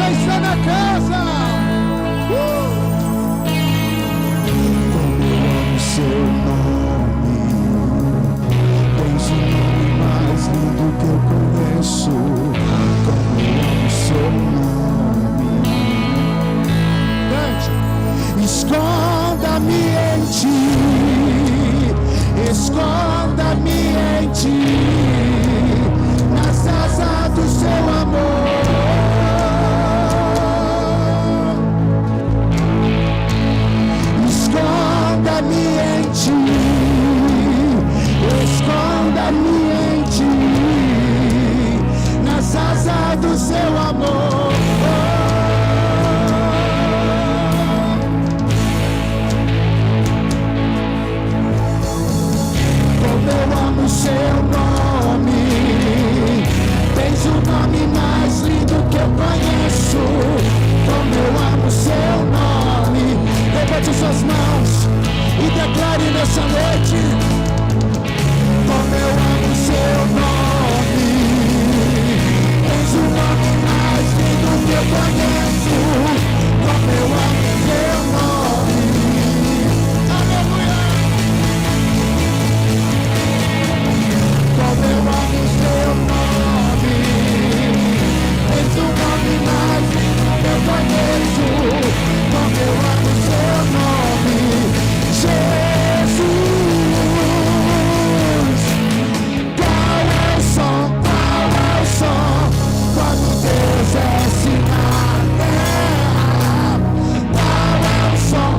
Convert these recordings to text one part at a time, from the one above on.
já está na casa. Como eu amo seu nome, tens o nome mais lindo que eu conheço. Como eu amo seu nome. Esconda-me em ti, esconda-me em ti, nas asas do seu amor. Esconda-me em ti, esconda-me em ti, nas asas do seu amor. Como eu amo seu nome, tens o nome mais lindo que eu conheço. Como eu amo seu nome. Levante suas mãos e declare nessa noite: como eu amo seu nome, tens o nome mais lindo que eu conheço. Como eu amo seu nome. Aleluia. Como eu amo seu nome, tens o nome mais lindo que eu conheço. Como eu amo seu nome, Jesus. Qual é o som, quando Deus desce na terra? Qual é o som,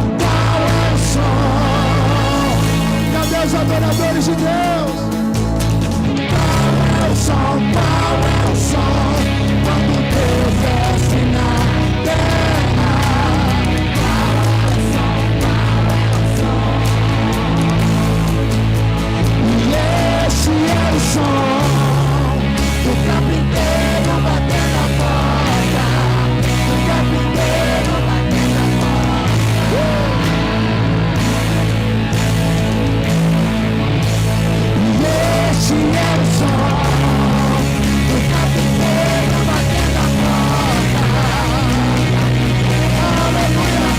cadê os adoradores de Deus? Qual é o som, quando Deus desce na terra? Esse é o som do carpinteiro batendo a porta, do carpinteiro batendo a porta. Esse é o som do carpinteiro batendo a porta. Aleluia.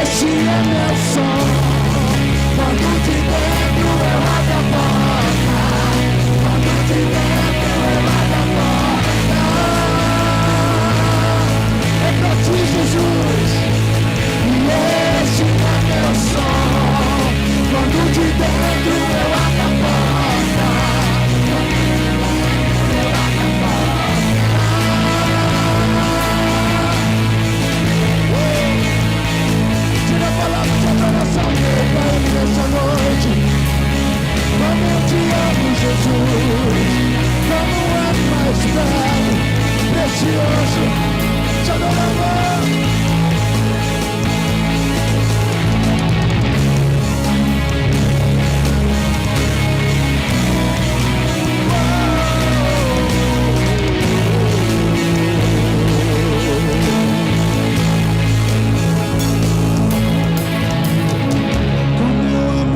Esse é meu som, quando de dentro eu abro a porta, quando de dentro eu abro a porta. É pra ti, Jesus. Esse é meu som, quando de dentro eu abro a porta, eu abro a Tira a palavra de adoração dele para ele nessa noite. Como eu te amo, Jesus. Como é mais belo, precioso. Te adoramos.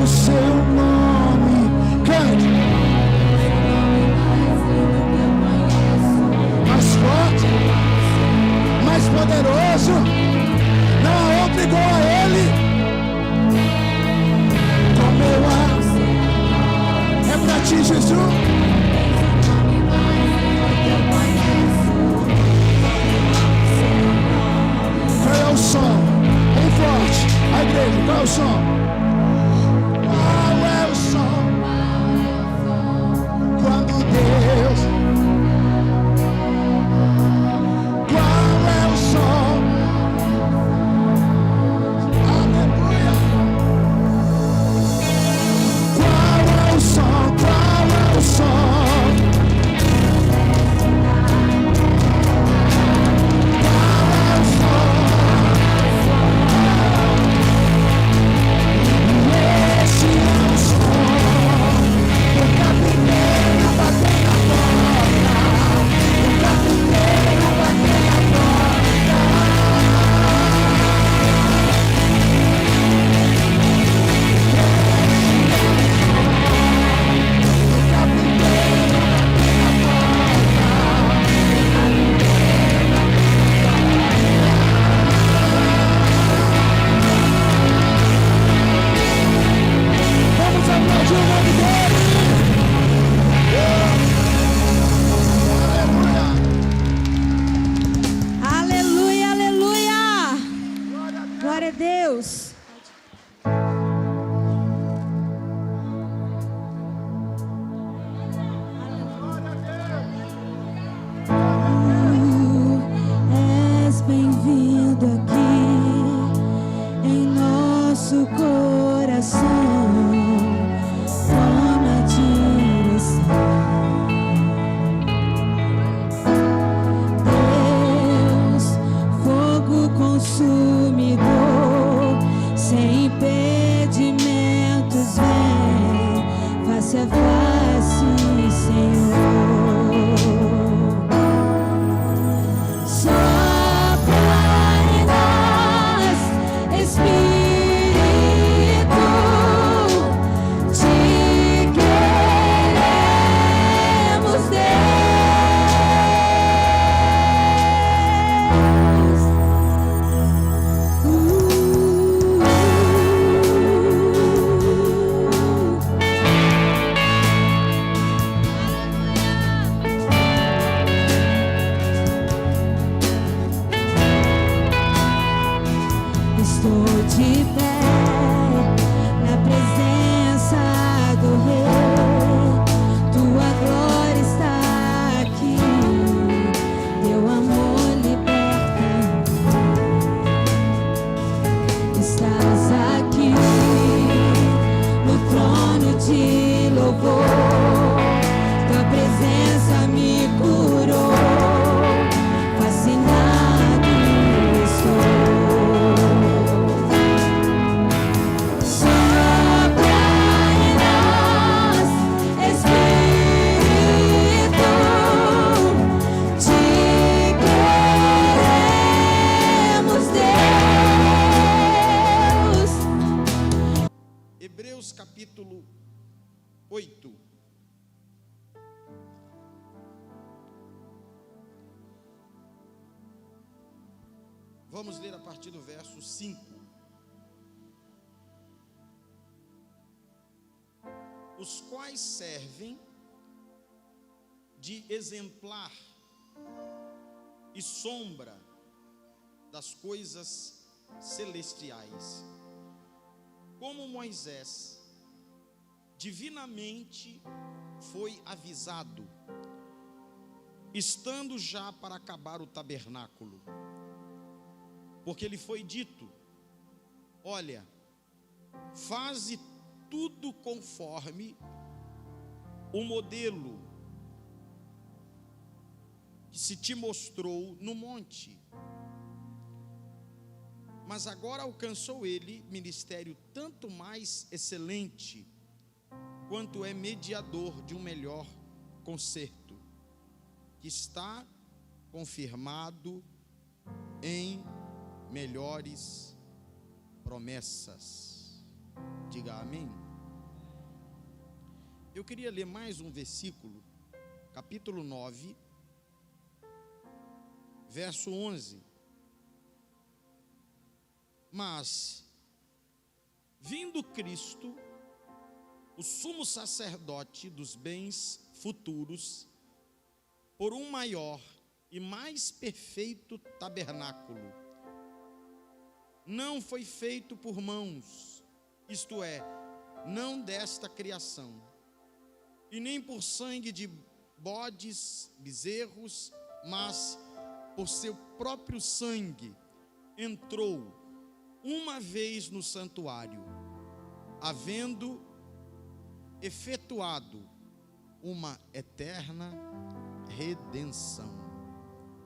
Seu nome, cante. Mais forte, mais poderoso, não há outro igual a Ele. Como eu amo, é pra ti, Jesus. Qual é o som? Bem forte, a igreja, qual é o som? Quando Deus, qual é o som? Aleluia. Qual é o som? 8. Vamos ler a partir do verso 5. Os quais servem de exemplar e sombra das coisas celestiais, como Moisés divinamente foi avisado, estando já para acabar o tabernáculo, porque lhe foi dito: olha, faze tudo conforme o modelo que se te mostrou no monte. Mas agora alcançou ele ministério tanto mais excelente, quanto é mediador de um melhor concerto, que está confirmado em melhores promessas. Diga amém. Eu queria ler mais um versículo, capítulo 9, verso 11. Mas, vindo Cristo, o sumo sacerdote dos bens futuros, por um maior e mais perfeito tabernáculo, não foi feito por mãos, isto é, não desta criação, e nem por sangue de bodes, bezerros, mas por seu próprio sangue entrou uma vez no santuário, havendo efetuado uma eterna redenção.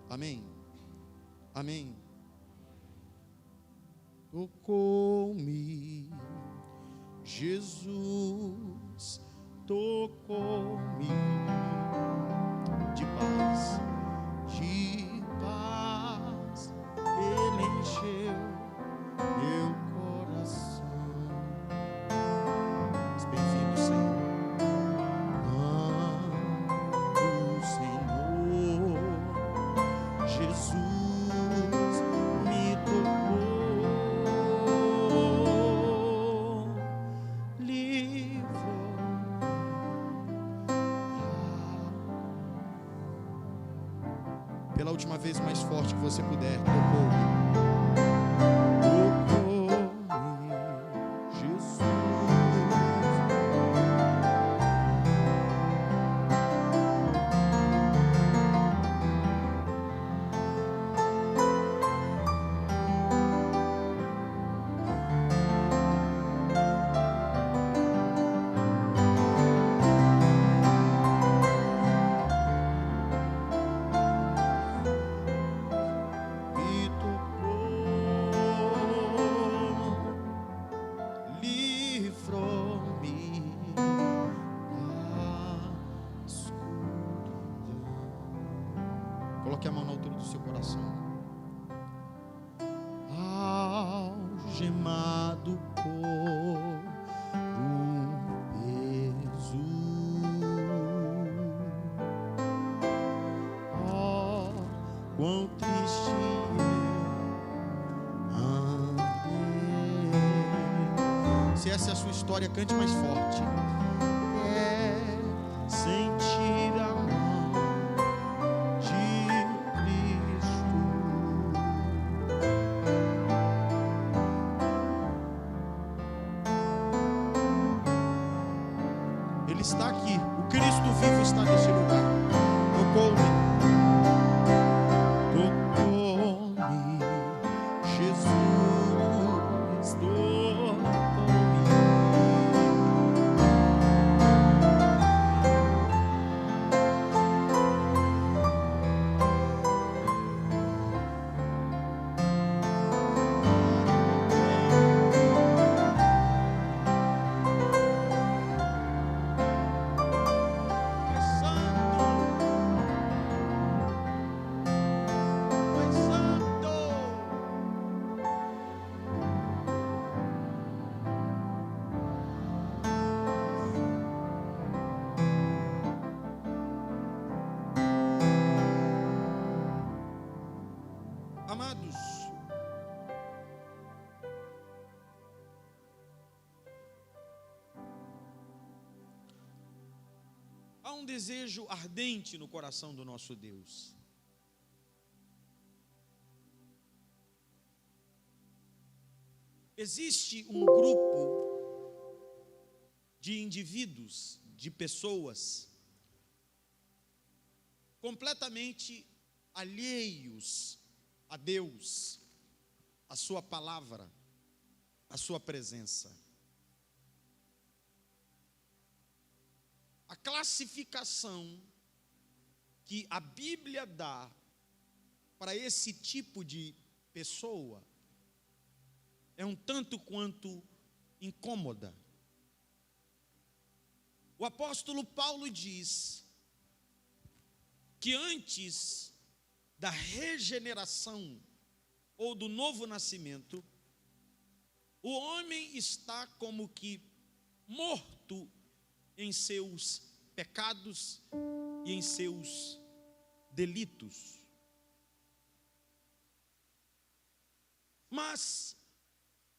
Amém? Amém. Tocou-me, Jesus tocou-me de paz, Ele encheu meu coração. Bem-vindo, Senhor. O Senhor Jesus me tocou, livrou. Pela última vez, mais forte que você puder, tocou-me. Coloque a mão na altura do seu coração. Algemado por um peso, oh, quão triste eu andei. Se essa é a sua história, cante mais forte. Sentir a mão de Cristo. Ele está aqui. O Cristo vivo está neste lugar. Tocou-me. Tocou-me. Jesus tocou-me. um desejo ardente no coração do nosso Deus. Existe um grupo de indivíduos, de pessoas, completamente alheios a Deus, a sua palavra, a sua presença. A classificação que a Bíblia dá para esse tipo de pessoa é um tanto quanto incômoda. O apóstolo Paulo diz que antes da regeneração ou do novo nascimento, o homem está como que morto em seus pecados e em seus delitos. Mas,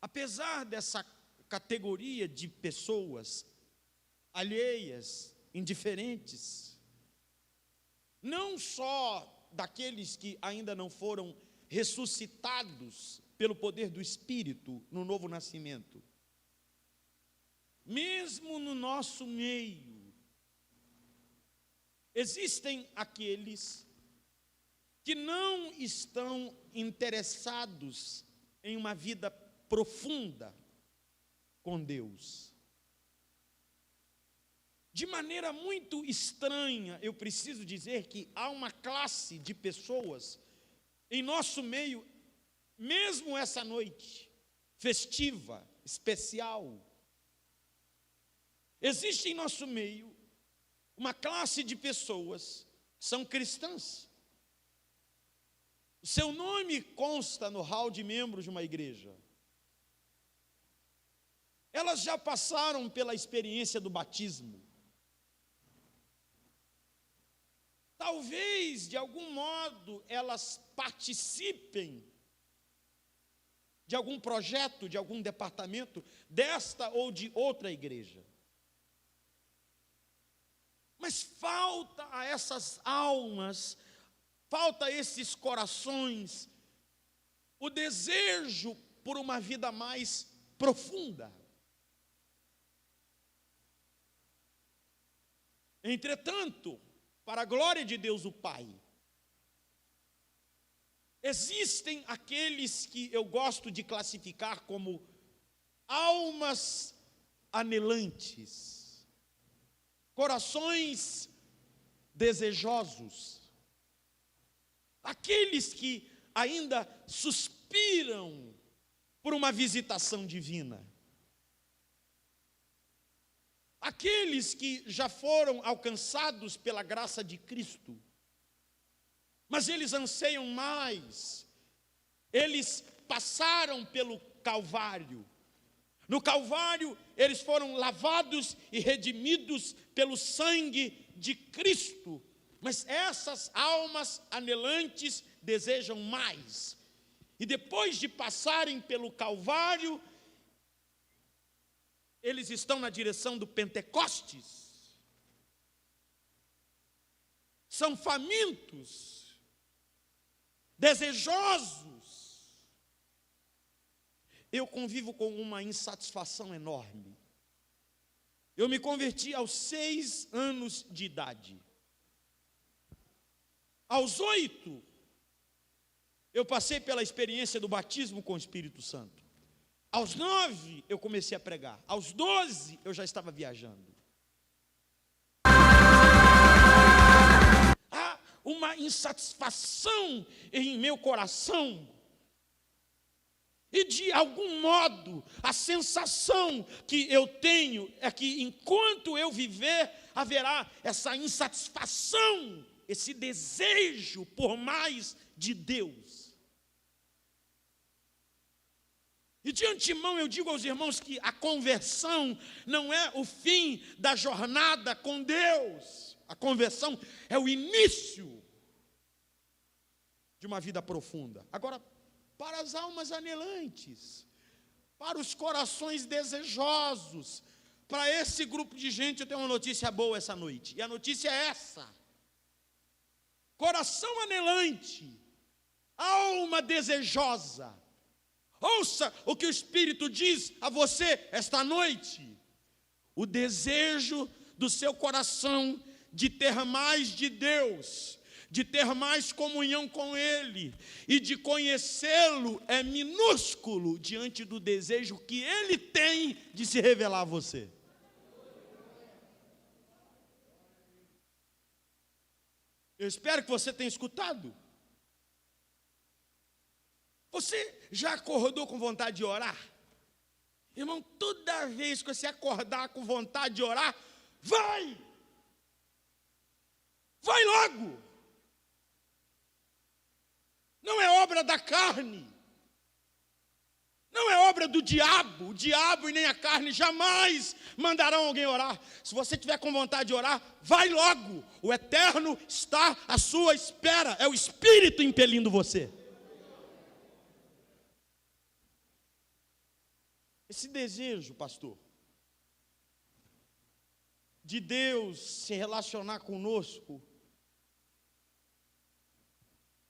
apesar dessa categoria de pessoas alheias, indiferentes, não só daqueles que ainda não foram ressuscitados pelo poder do Espírito no novo nascimento, mesmo no nosso meio, existem aqueles que não estão interessados em uma vida profunda com Deus. De maneira muito estranha, eu preciso dizer que há uma classe de pessoas em nosso meio, mesmo essa noite festiva, especial. Existe em nosso meio uma classe de pessoas que são cristãs. O seu nome consta no hall de membros de uma igreja. Elas já passaram pela experiência do batismo. Talvez, de algum modo, elas participem de algum projeto, de algum departamento, desta ou de outra igreja. Mas falta a essas almas, falta a esses corações, o desejo por uma vida mais profunda. Entretanto, para a glória de Deus o Pai, existem aqueles que eu gosto de classificar como almas anelantes, corações desejosos, aqueles que ainda suspiram por uma visitação divina, aqueles que já foram alcançados pela graça de Cristo, mas eles anseiam mais, eles passaram pelo Calvário. No Calvário, eles foram lavados e redimidos pelo sangue de Cristo. Mas essas almas anelantes desejam mais. E depois de passarem pelo Calvário, eles estão na direção do Pentecostes. São famintos, desejosos. Eu convivo com uma insatisfação enorme. Eu me converti aos 6 anos de idade. Aos 8, eu passei pela experiência do batismo com o Espírito Santo. Aos 9, eu comecei a pregar. Aos 12, eu já estava viajando. Há uma insatisfação em meu coração. E de algum modo, a sensação que eu tenho é que enquanto eu viver, haverá essa insatisfação, esse desejo por mais de Deus. E de antemão eu digo aos irmãos que a conversão não é o fim da jornada com Deus. A conversão é o início de uma vida profunda. Agora, para as almas anelantes, para os corações desejosos, para esse grupo de gente eu tenho uma notícia boa essa noite. E a notícia é essa: coração anelante, alma desejosa. Ouça o que o Espírito diz a você esta noite. O desejo do seu coração de ter mais de Deus, de ter mais comunhão com Ele e de conhecê-lo é minúsculo diante do desejo que Ele tem de se revelar a você. Eu espero que você tenha escutado. Você já acordou com vontade de orar? Irmão, toda vez que você acordar com vontade de orar, vai! Vai logo! Não é obra da carne, não é obra do diabo. O diabo e nem a carne jamais mandarão alguém orar. Se você tiver com vontade de orar, vai logo. O Eterno está à sua espera. É o Espírito impelindo você. Esse desejo, pastor, de Deus se relacionar conosco,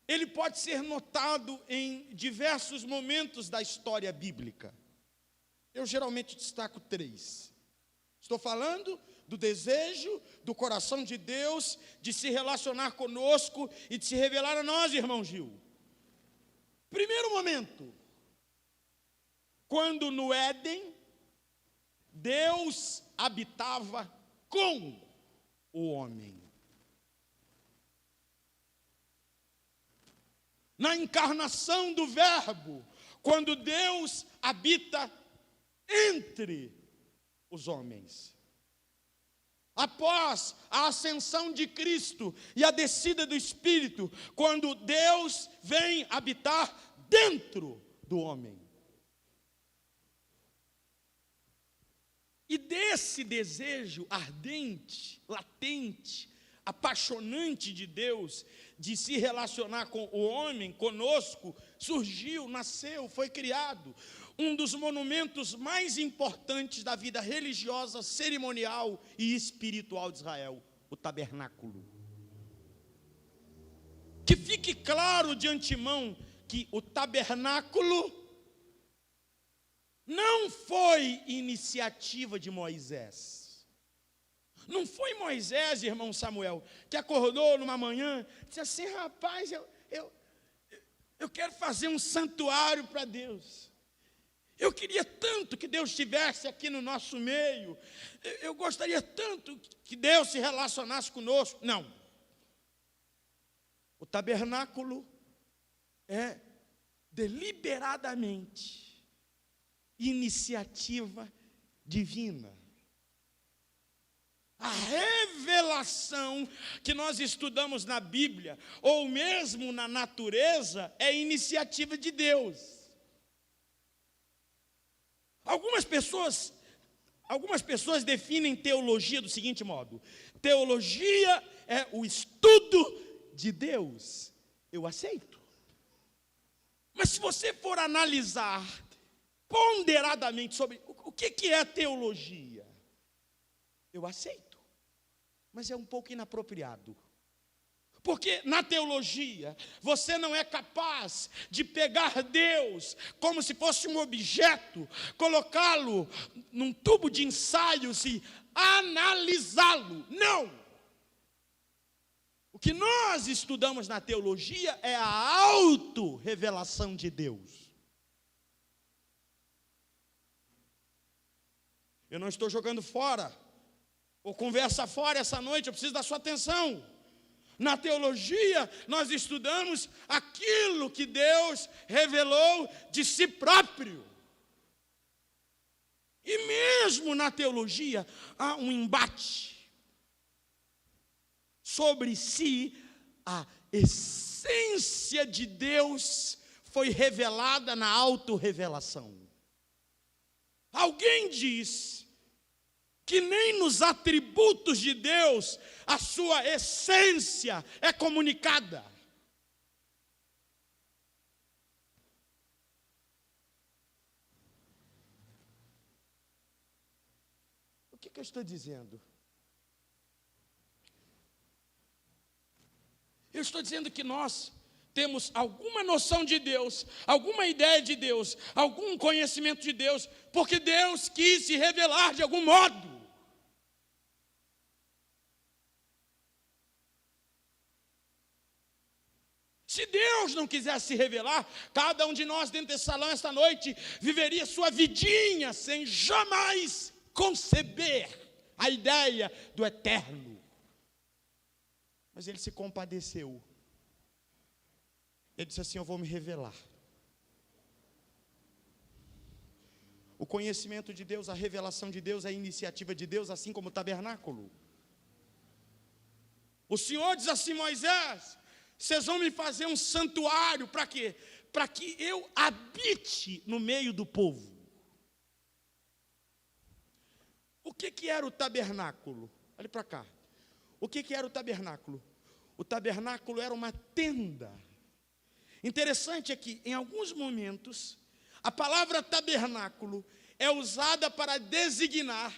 ele pode ser notado em diversos momentos da história bíblica. Eu geralmente destaco 3. Estou falando do desejo do coração de Deus de se relacionar conosco e de se revelar a nós, irmão Gil. Primeiro momento, quando no Éden, Deus habitava com o homem. Na encarnação do Verbo, quando Deus habita entre os homens. Após a ascensão de Cristo e a descida do Espírito, quando Deus vem habitar dentro do homem. E desse desejo ardente, latente, apaixonante de Deus, de se relacionar com o homem, conosco, surgiu, nasceu, foi criado um dos monumentos mais importantes da vida religiosa, cerimonial e espiritual de Israel, o tabernáculo. Que fique claro de antemão que o tabernáculo não foi iniciativa de Moisés. Não foi Moisés, irmão Samuel, que acordou numa manhã e disse assim: rapaz, eu quero fazer um santuário para Deus. Eu queria tanto que Deus estivesse aqui no nosso meio. Eu gostaria tanto que Deus se relacionasse conosco. Não. O tabernáculo é deliberadamente iniciativa divina. A revelação que nós estudamos na Bíblia, ou mesmo na natureza, é iniciativa de Deus. Algumas pessoas definem teologia do seguinte modo: teologia é o estudo de Deus. Eu aceito. Mas se você for analisar ponderadamente sobre o que é teologia, eu aceito, mas é um pouco inapropriado. Porque na teologia, você não é capaz de pegar Deus como se fosse um objeto, colocá-lo num tubo de ensaios e analisá-lo. Não! O que nós estudamos na teologia é a auto-revelação de Deus. Eu não estou jogando fora, ou conversa fora essa noite, eu preciso da sua atenção. Na teologia, nós estudamos aquilo que Deus revelou de si próprio. E mesmo na teologia, há um embate sobre se a essência de Deus foi revelada na autorrevelação. Alguém diz que nem nos atributos de Deus a sua essência é comunicada. que eu estou dizendo? Eu estou dizendo que nós temos alguma noção de Deus, alguma ideia de Deus, algum conhecimento de Deus, porque Deus quis se revelar de algum modo. Se Deus não quisesse se revelar, cada um de nós dentro desse salão esta noite viveria sua vidinha sem jamais conceber a ideia do eterno. Mas ele se compadeceu. Ele disse assim: eu vou me revelar. O conhecimento de Deus, a revelação de Deus, a iniciativa de Deus, assim como o tabernáculo. O Senhor diz assim: Moisés, vocês vão me fazer um santuário, para quê? Para que eu habite no meio do povo. O que era o tabernáculo? Olha para cá. O que era o tabernáculo? O tabernáculo era uma tenda. Interessante é que, em alguns momentos, a palavra tabernáculo é usada para designar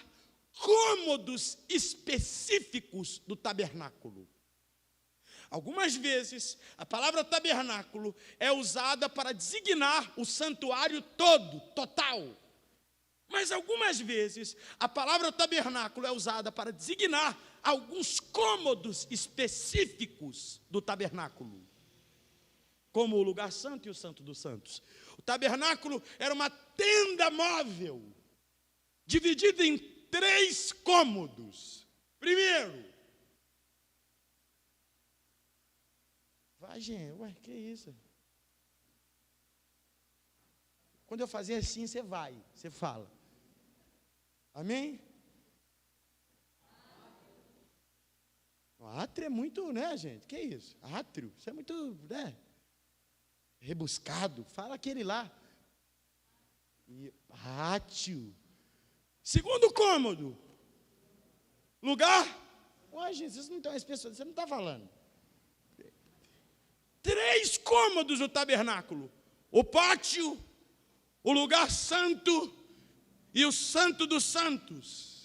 cômodos específicos do tabernáculo. Algumas vezes, a palavra tabernáculo é usada para designar o santuário todo, total. Mas algumas vezes, a palavra tabernáculo é usada para designar alguns cômodos específicos do tabernáculo, como o lugar santo e o santo dos santos. O tabernáculo era uma tenda móvel, dividida em 3 cômodos. Primeiro, vai, gente, ué, que isso? Quando eu fazer assim, você vai, você fala. Amém? Átrio é muito, né, gente? Que isso? Átrio, isso é muito, né? Rebuscado. Fala aquele lá. Átrio. Segundo cômodo. Lugar. Ué, gente, vocês não estão, as pessoas, você não está falando. 3 cômodos do tabernáculo: o pátio, o lugar santo e o santo dos santos.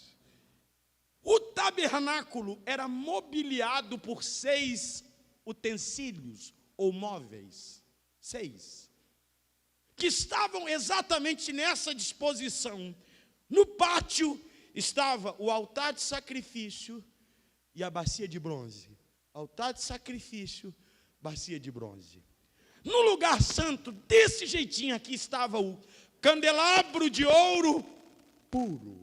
O tabernáculo era mobiliado por 6 utensílios ou móveis, 6, que estavam exatamente nessa disposição. No pátio estava o altar de sacrifício e a bacia de bronze. Altar de sacrifício, bacia de bronze. No lugar santo, desse jeitinho aqui, estava o candelabro de ouro puro.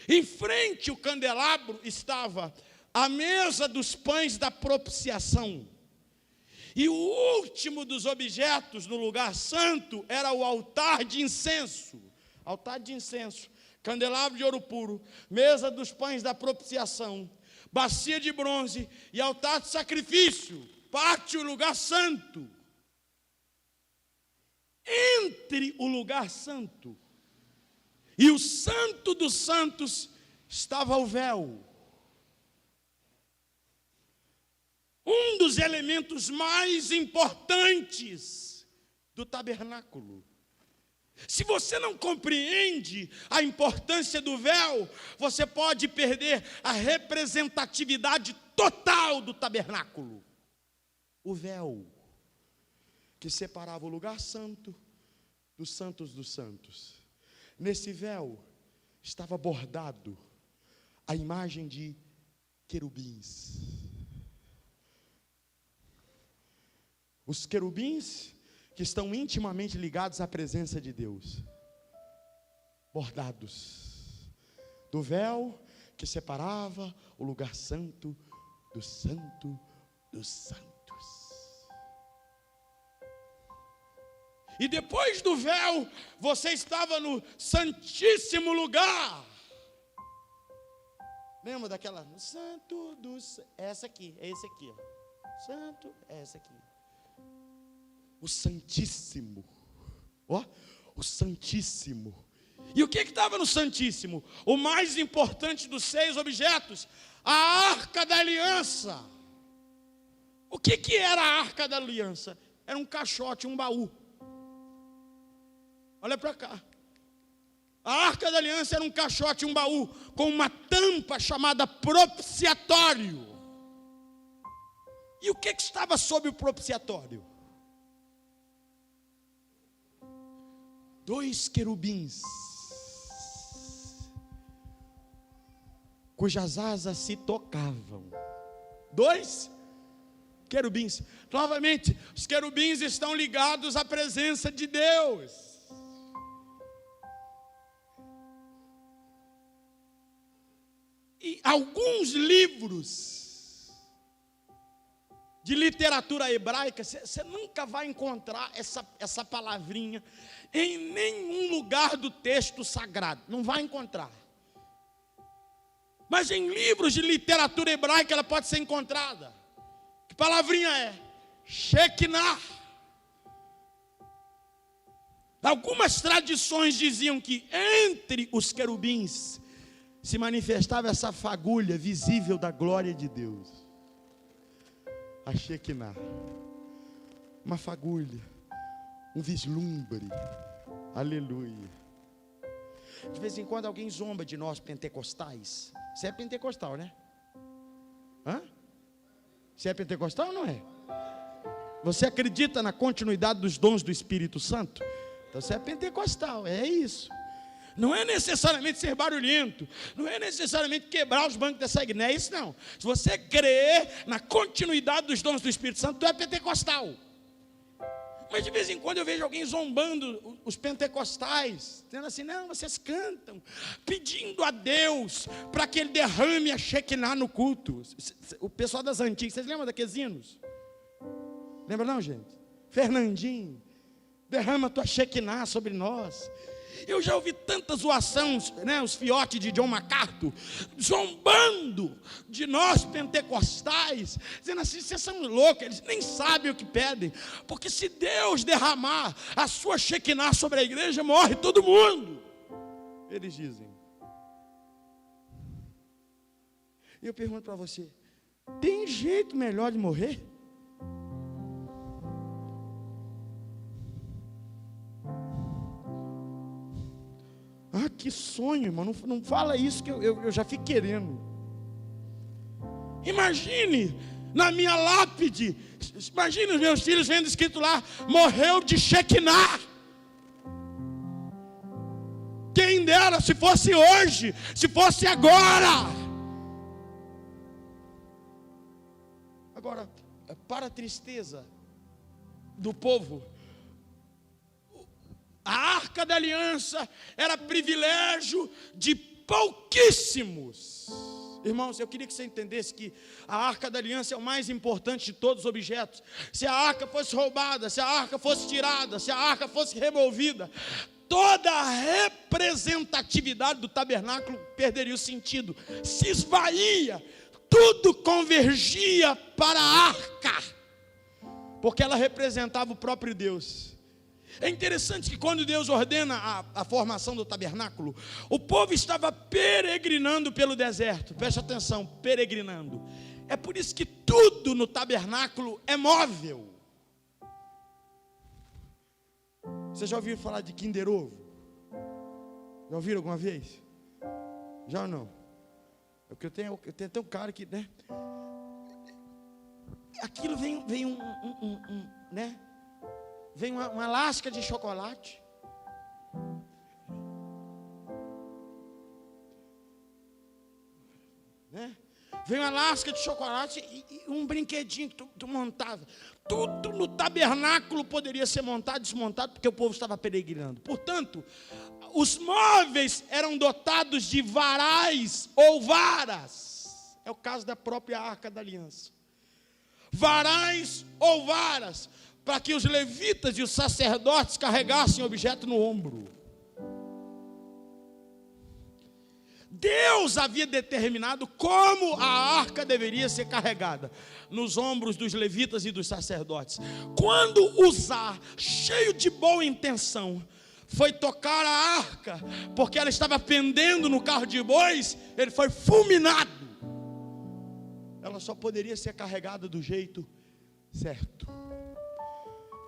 Em frente ao candelabro estava a mesa dos pães da propiciação. E o último dos objetos no lugar santo era o altar de incenso. Altar de incenso, candelabro de ouro puro, mesa dos pães da propiciação, bacia de bronze e altar de sacrifício. Pátio, lugar santo. Entre o lugar santo e o santo dos santos estava o véu. Um dos elementos mais importantes do tabernáculo. Se você não compreende a importância do véu, você pode perder a representatividade total do tabernáculo. O véu que separava o lugar santo dos santos dos santos. Nesse véu estava bordado a imagem de querubins. Os querubins que estão intimamente ligados à presença de Deus. Bordados do véu que separava o lugar santo do santo dos santos. E depois do véu, você estava no santíssimo lugar. Lembra daquela? No santo dos... Essa aqui, é esse aqui. Ó. Santo, é essa aqui. O santíssimo. Ó, o santíssimo. E o que estava no santíssimo? O mais importante dos 6 objetos. A arca da aliança. O que era a arca da aliança? Era um caixote, um baú. Olha para cá. A Arca da Aliança era um caixote, um baú, com uma tampa chamada propiciatório. E o que estava sob o propiciatório? 2 querubins, cujas asas se tocavam. 2 querubins. Novamente, os querubins estão ligados à presença de Deus. E alguns livros de literatura hebraica, você nunca vai encontrar essa palavrinha em nenhum lugar do texto sagrado. Não vai encontrar. Mas em livros de literatura hebraica ela pode ser encontrada. Que palavrinha é? Shekinah. Algumas tradições diziam que entre os querubins se manifestava essa fagulha visível da glória de Deus. A Shekinah. Uma fagulha, um vislumbre. Aleluia. De vez em quando alguém zomba de nós pentecostais. Você é pentecostal, né? Hã? Você é pentecostal ou não é? Você acredita na continuidade dos dons do Espírito Santo? Então você é pentecostal, é isso. Não é necessariamente ser barulhento, não é necessariamente quebrar os bancos dessa igreja, não é isso não. Se você crer na continuidade dos dons do Espírito Santo, tu é pentecostal. Mas de vez em quando eu vejo alguém zombando os pentecostais, dizendo assim, não, vocês cantam, pedindo a Deus para que Ele derrame a Shekinah no culto. O pessoal das antigas, vocês lembram daqueles hinos? Lembra não, gente? Fernandinho, derrama a tua Shekinah sobre nós. Eu já ouvi tanta zoação, né, os fiotes de John MacArthur, zombando de nós pentecostais, dizendo assim, vocês são loucos, eles nem sabem o que pedem, porque se Deus derramar a sua Shekinah sobre a igreja, morre todo mundo, eles dizem. E eu pergunto para você, tem jeito melhor de morrer? Ah, que sonho, irmão, não fala isso que eu já fico querendo. Imagine na minha lápide, imagine os meus filhos vendo escrito lá, morreu de Shekinah. Quem dera se fosse hoje, se fosse agora. Agora, para a tristeza do povo, a Arca da Aliança era privilégio de pouquíssimos. Irmãos, eu queria que você entendesse que a Arca da Aliança é o mais importante de todos os objetos. Se a arca fosse roubada, se a arca fosse tirada, se a arca fosse removida, toda a representatividade do tabernáculo perderia o sentido, se esvaía, tudo convergia para a arca, porque ela representava o próprio Deus. É interessante que quando Deus ordena a formação do tabernáculo, o povo estava peregrinando pelo deserto. Preste atenção, peregrinando. É por isso que tudo no tabernáculo é móvel. Vocês já ouviram falar de Kinder Ovo? Já ouviram alguma vez? Já ou não? É porque eu tenho até um cara que, né? Aquilo vem né? Vem uma lasca de chocolate. Né? Vem uma lasca de chocolate e um brinquedinho que tu montava. Tudo no tabernáculo poderia ser montado, desmontado, porque o povo estava peregrinando. Portanto, os móveis eram dotados de varais ou varas. É o caso da própria Arca da Aliança. Varais ou varas, para que os levitas e os sacerdotes carregassem o objeto no ombro. Deus havia determinado como a arca deveria ser carregada, nos ombros dos levitas e dos sacerdotes. Quando Uzá, cheio de boa intenção, foi tocar a arca, porque ela estava pendendo no carro de bois, ele foi fulminado. Ela só poderia ser carregada do jeito certo.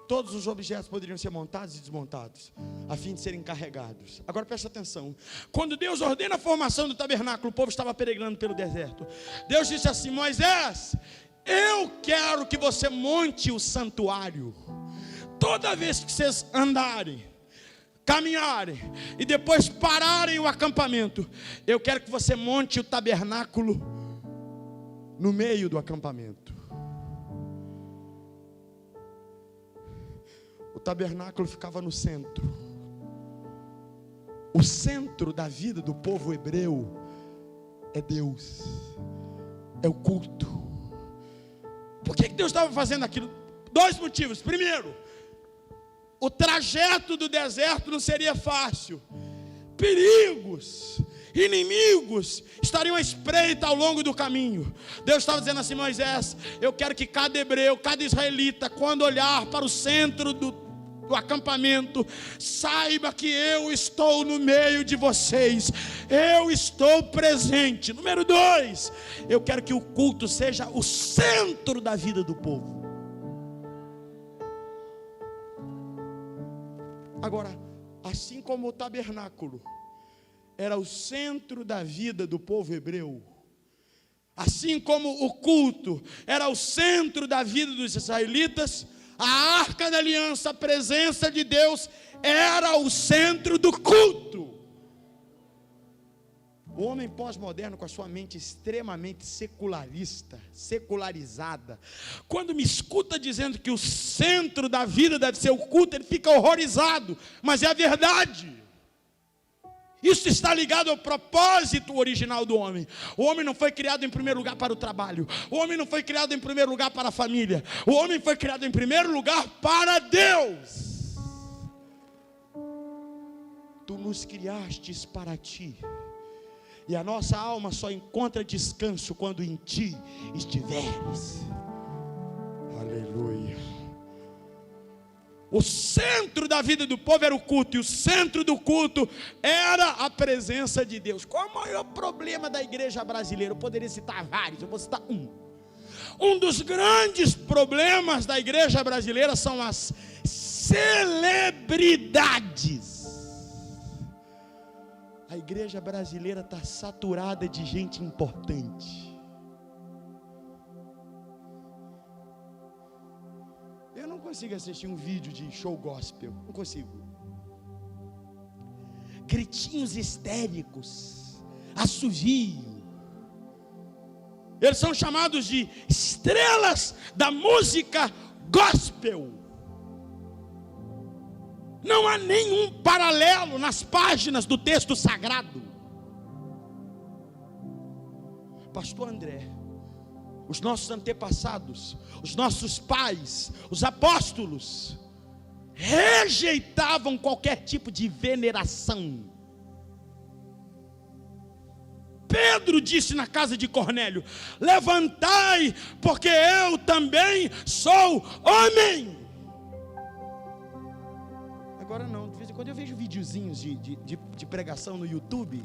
Todos os objetos poderiam ser montados e desmontados, a fim de serem carregados. Agora preste atenção. Quando Deus ordena a formação do tabernáculo, o povo estava peregrinando pelo deserto. Deus disse assim: Moisés, eu quero que você monte o santuário. Toda vez que vocês andarem, caminharem e depois pararem o acampamento, eu quero que você monte o tabernáculo no meio do acampamento. O tabernáculo ficava no centro. O centro da vida do povo hebreu é Deus, é o culto. Por que Deus estava fazendo aquilo? 2 motivos. Primeiro, o trajeto do deserto não seria fácil. Perigos, inimigos estariam à espreita ao longo do caminho. Deus estava dizendo assim: Moisés, eu quero que cada hebreu, cada israelita, quando olhar para o centro do acampamento, saiba que eu estou no meio de vocês, eu estou presente. Número 2, eu quero que o culto seja o centro da vida do povo. Agora, assim como o tabernáculo era o centro da vida do povo hebreu, assim como o culto era o centro da vida dos israelitas, a arca da aliança, a presença de Deus, era o centro do culto. O homem pós-moderno, com a sua mente extremamente secularizada, quando me escuta dizendo que o centro da vida deve ser o culto, ele fica horrorizado, mas é a verdade. Isso está ligado ao propósito original do homem. O homem não foi criado em primeiro lugar para o trabalho. O homem não foi criado em primeiro lugar para a família. O homem foi criado em primeiro lugar para Deus. Tu nos criastes para ti. E a nossa alma só encontra descanso quando em ti estiveres. Aleluia. O centro da vida do povo era o culto, e o centro do culto era a presença de Deus. Qual é o maior problema da igreja brasileira? Eu poderia citar vários, eu vou citar um. Um dos grandes problemas da igreja brasileira são as celebridades. A igreja brasileira está saturada de gente importante. Eu não consigo assistir um vídeo de show gospel, não consigo. Gritinhos histéricos, assovio. Eles são chamados de estrelas da música gospel. Não há nenhum paralelo nas páginas do texto sagrado. Pastor André, os nossos antepassados, os nossos pais, os apóstolos, rejeitavam qualquer tipo de veneração. Pedro disse na casa de Cornélio: levantai, porque eu também sou homem. Agora não, de vez em quando eu vejo videozinhos de pregação no YouTube,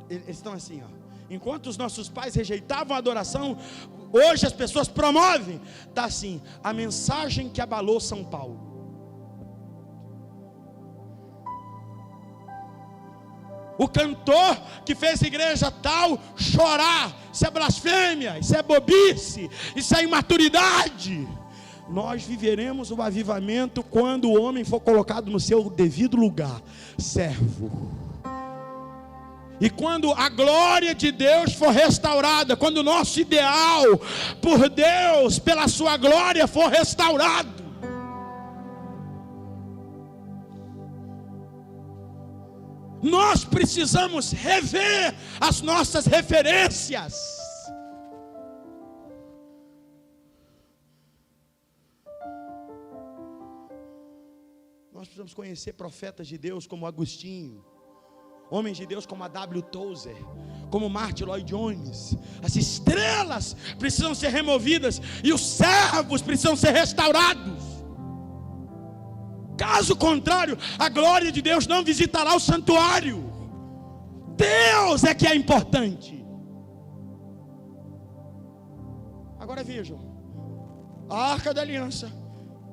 eles estão assim, ó. Enquanto os nossos pais rejeitavam a adoração, hoje as pessoas promovem. Está assim: a mensagem que abalou São Paulo. O cantor que fez a igreja tal chorar. Isso é blasfêmia, isso é bobice, isso é imaturidade. Nós viveremos o avivamento quando o homem for colocado no seu devido lugar, servo. E quando a glória de Deus for restaurada, quando o nosso ideal por Deus, pela sua glória, for restaurado. Nós precisamos rever as nossas referências. Nós precisamos conhecer profetas de Deus como Agostinho, homens de Deus como a W. Tozer, como Martin Lloyd Jones. As estrelas precisam ser removidas e os servos precisam ser restaurados. Caso contrário, a glória de Deus não visitará o santuário. Deus é que é importante. Agora vejam, a arca da aliança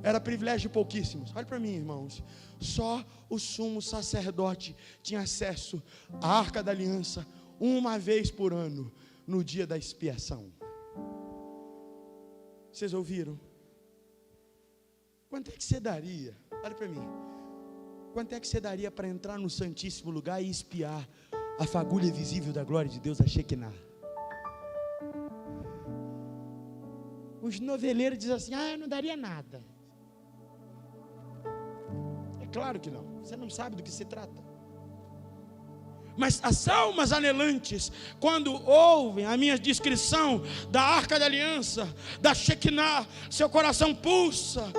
era privilégio de pouquíssimos. Olha para mim, irmãos. Só o sumo sacerdote tinha acesso à Arca da Aliança uma vez por ano, no dia da expiação. Vocês ouviram? Quanto é que você daria? Olha para mim. Quanto é que você daria para entrar no Santíssimo Lugar e espiar a fagulha visível da glória de Deus, a Shekinah? Os noveleiros dizem assim: eu não daria nada. É claro que não. Você não sabe do que se trata. Mas as almas anelantes, quando ouvem a minha descrição da Arca da Aliança, da Shekinah, seu coração pulsa.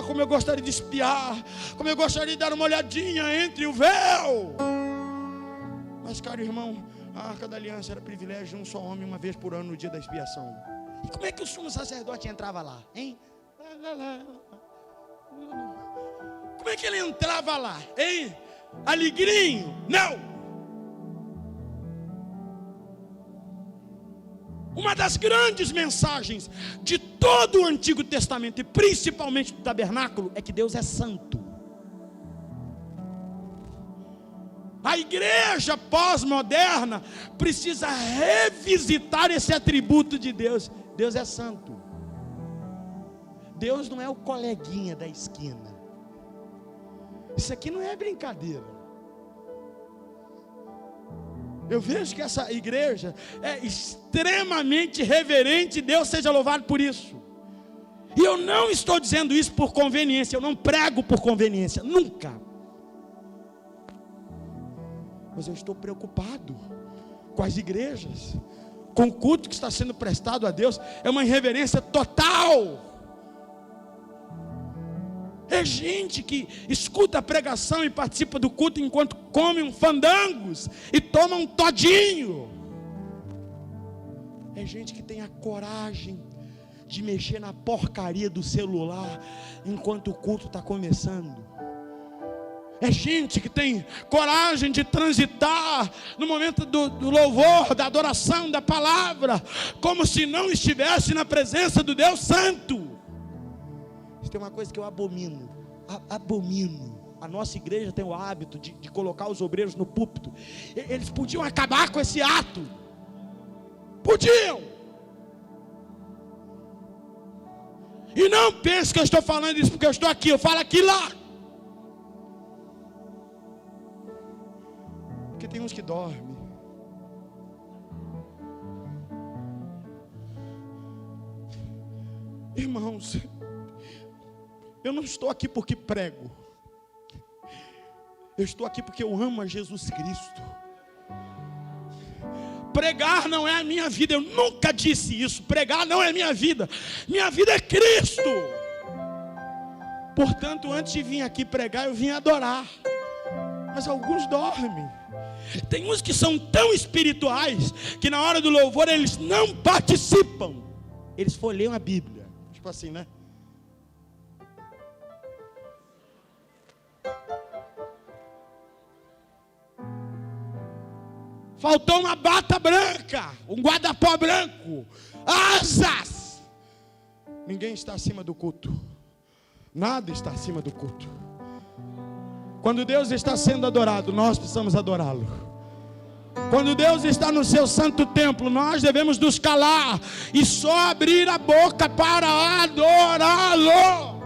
Como eu gostaria de espiar, como eu gostaria de dar uma olhadinha entre o véu. Mas, caro irmão, a Arca da Aliança era privilégio de um só homem uma vez por ano no dia da expiação. E como é que o sumo sacerdote entrava lá, hein? Como é que ele entrava lá, hein? Alegrinho? Não! Uma das grandes mensagens de todo o Antigo Testamento, e principalmente do tabernáculo, é que Deus é santo. A igreja pós-moderna precisa revisitar esse atributo de Deus. Deus é santo. Deus não é o coleguinha da esquina. Isso aqui não é brincadeira. Eu vejo que essa igreja é extremamente reverente. Deus seja louvado por isso. E eu não estou dizendo isso por conveniência. Eu não prego por conveniência, nunca. Mas eu estou preocupado com as igrejas, com o culto que está sendo prestado a Deus. É uma irreverência total. É gente que escuta a pregação e participa do culto enquanto come um fandangos e toma um todinho. É gente que tem a coragem de mexer na porcaria do celular enquanto o culto está começando. É gente que tem coragem de transitar no momento do louvor, da adoração, da palavra, como se não estivesse na presença do Deus Santo. Tem uma coisa que eu abomino. A nossa igreja tem o hábito de colocar os obreiros no púlpito. Eles podiam acabar com esse ato. Podiam. E não pense que eu estou falando isso porque eu estou aqui. Eu falo aqui lá. Porque tem uns que dormem. Irmãos, eu não estou aqui porque prego. Eu estou aqui porque eu amo a Jesus Cristo. Pregar não é a minha vida. Eu nunca disse isso. Pregar não é minha vida. Minha vida é Cristo. Portanto, antes de vir aqui pregar, eu vim adorar. Mas alguns dormem. Tem uns que são tão espirituais que na hora do louvor eles não participam. Eles folheiam a Bíblia. Tipo assim, né? Faltou uma bata branca, um guarda-pó branco, asas. Ninguém está acima do culto. Nada está acima do culto. Quando Deus está sendo adorado, nós precisamos adorá-lo. Quando Deus está no seu santo templo, nós devemos nos calar e só abrir a boca para adorá-lo.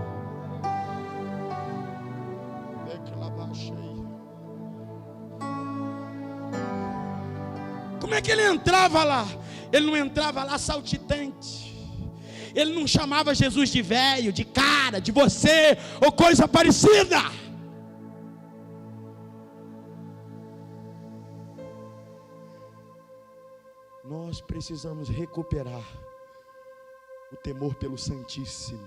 Como é que ele entrava lá? Ele não entrava lá saltitante. Ele não chamava Jesus de velho, de cara, de você, ou coisa parecida. Nós precisamos recuperar o temor pelo Santíssimo.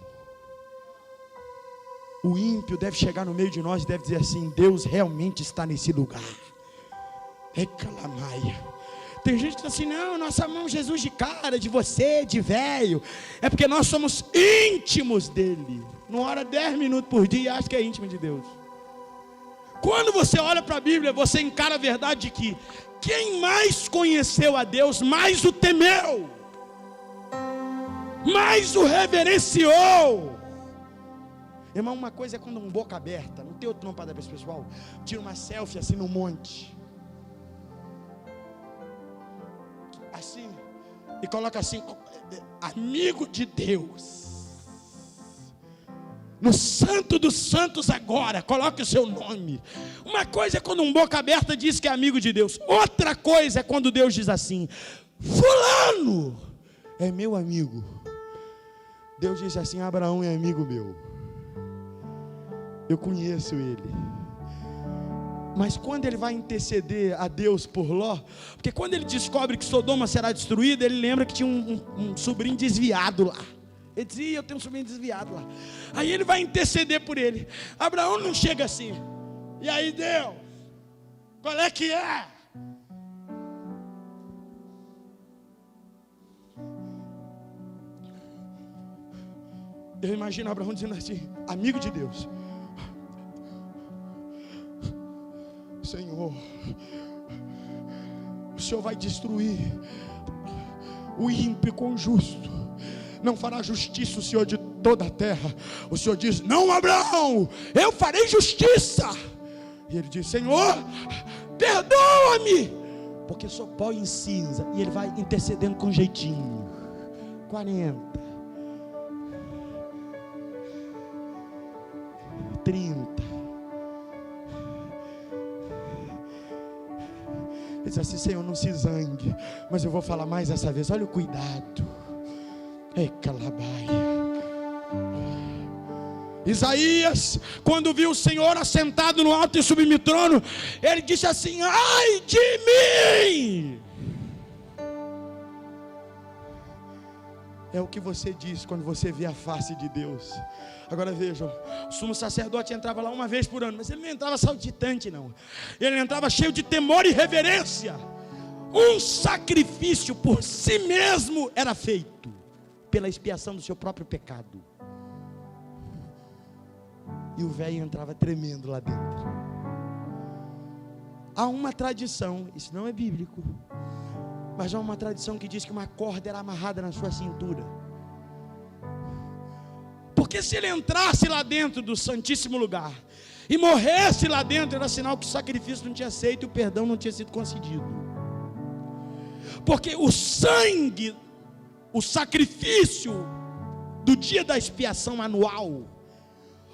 O ímpio deve chegar no meio de nós e deve dizer assim: Deus realmente está nesse lugar. Reclamaia. Tem gente que diz assim: não, nós amamos Jesus de cara, de você, de velho. É porque nós somos íntimos dele. Não ora 10 minutos por dia e acha que é íntimo de Deus. Quando você olha para a Bíblia, você encara a verdade de que quem mais conheceu a Deus, mais o temeu, mais o reverenciou. Irmão, uma coisa é quando um boca aberta, não tem outro nome para dar para esse pessoal, tira uma selfie assim no monte, assim, e coloca assim, amigo de Deus, no Santo dos Santos agora, coloque o seu nome. Uma coisa é quando um boca aberta diz que é amigo de Deus, outra coisa é quando Deus diz assim: fulano é meu amigo. Deus disse assim: Abraão é amigo meu, eu conheço ele. Mas quando ele vai interceder a Deus por Ló, porque quando ele descobre que Sodoma será destruída, ele lembra que tinha um sobrinho desviado lá. Ele dizia: eu tenho um sobrinho desviado lá. Aí ele vai interceder por ele. Abraão não chega assim: e aí, Deus, qual é que é? Eu imagino Abraão dizendo assim, amigo de Deus: Senhor, o Senhor vai destruir o ímpio com o justo, não fará justiça o Senhor de toda a terra. O Senhor diz: não, Abraão, eu farei justiça. E ele diz: Senhor, perdoa-me, porque sou pó em cinza. E ele vai intercedendo com jeitinho. 40, 30. Ele diz assim: Senhor, não se zangue, mas eu vou falar mais essa vez. Olha o cuidado. Ei, calabaia. Isaías, quando viu o Senhor assentado no alto e sublime trono, ele disse assim: ai de mim. É o que você diz quando você vê a face de Deus. Agora vejam, o sumo sacerdote entrava lá uma vez por ano, mas ele não entrava saltitante não, ele entrava cheio de temor e reverência. Um sacrifício por si mesmo era feito pela expiação do seu próprio pecado. E o velho entrava tremendo lá dentro. Há uma tradição, isso não é bíblico, mas há uma tradição que diz que uma corda era amarrada na sua cintura. Porque se ele entrasse lá dentro do Santíssimo Lugar e morresse lá dentro, era sinal que o sacrifício não tinha aceito e o perdão não tinha sido concedido. Porque o sangue, o sacrifício do dia da expiação anual,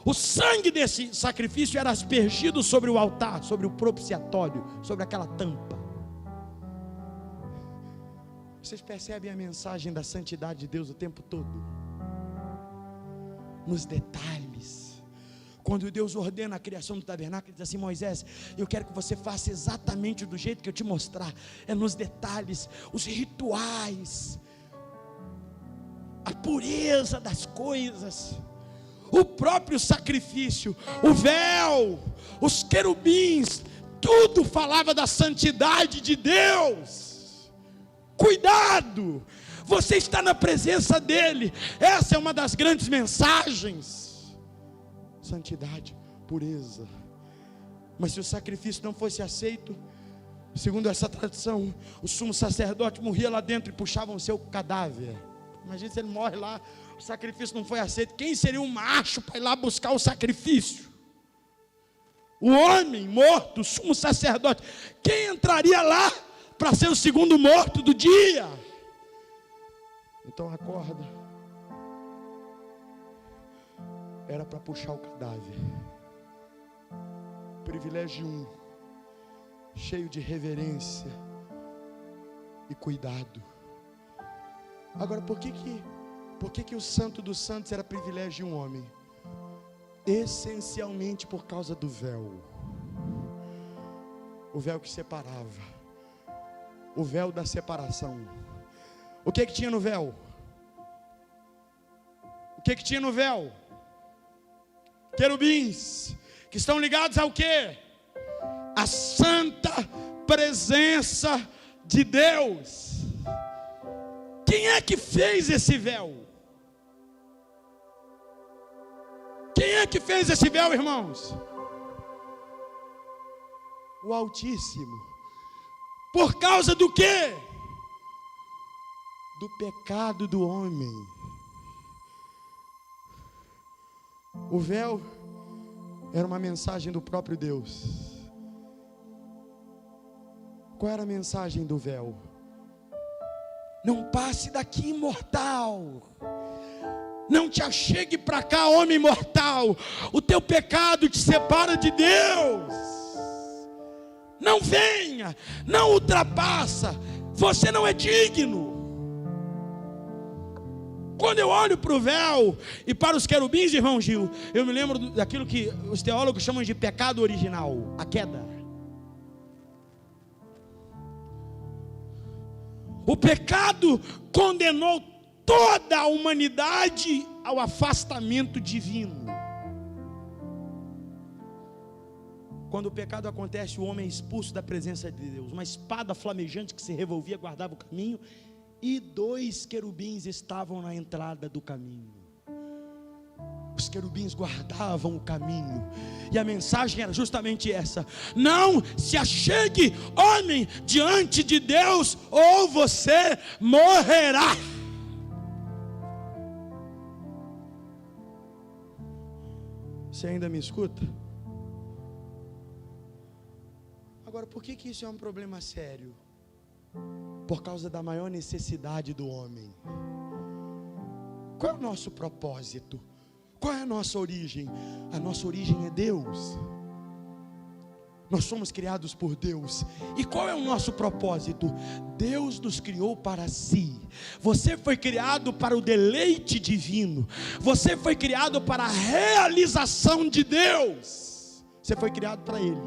o sangue desse sacrifício era aspergido sobre o altar, sobre o propiciatório, sobre aquela tampa. Vocês percebem a mensagem da santidade de Deus o tempo todo? Nos detalhes. Quando Deus ordena a criação do tabernáculo, Ele diz assim: Moisés, eu quero que você faça exatamente do jeito que eu te mostrar. É nos detalhes, os rituais, a pureza das coisas, o próprio sacrifício, o véu, os querubins, tudo falava da santidade de Deus. Cuidado, você está na presença dEle. Essa é uma das grandes mensagens. Santidade, pureza. Mas se o sacrifício não fosse aceito, segundo essa tradição, o sumo sacerdote morria lá dentro e puxavam o seu cadáver. Imagina se ele morre lá, o sacrifício não foi aceito. Quem seria o macho para ir lá buscar o sacrifício? O homem morto, o sumo sacerdote. Quem entraria lá para ser o segundo morto do dia? Então a corda era para puxar o cadáver. Privilégio 1, cheio de reverência e cuidado. Agora, por que o Santo dos Santos era privilégio de um homem? Essencialmente por causa do véu. O véu que separava. O véu da separação. O que tinha no véu? O que tinha no véu? Querubins, que estão ligados ao quê? A santa presença de Deus. Quem é que fez esse véu? Quem é que fez esse véu, irmãos? O Altíssimo. Por causa do quê? Do pecado do homem. O véu era uma mensagem do próprio Deus. Qual era a mensagem do véu? Não passe daqui, mortal. Não te achegue para cá, homem mortal. O teu pecado te separa de Deus. Não venha, não ultrapassa. Você não é digno. Quando eu olho para o véu e para os querubins, irmão Gil, eu me lembro daquilo que os teólogos chamam de pecado original, a queda. O pecado condenou toda a humanidade ao afastamento divino. Quando o pecado acontece, o homem é expulso da presença de Deus. Uma espada flamejante que se revolvia guardava o caminho, e 2 querubins estavam na entrada do caminho. Os querubins guardavam o caminho, e a mensagem era justamente essa: não se achegue, homem, diante de Deus, ou você morrerá. Você ainda me escuta? Agora, por que isso é um problema sério? Por causa da maior necessidade do homem. Qual é o nosso propósito? Qual é a nossa origem? A nossa origem é Deus. Nós somos criados por Deus. E qual é o nosso propósito? Deus nos criou para si. Você foi criado para o deleite divino. Você foi criado para a realização de Deus. Você foi criado para Ele.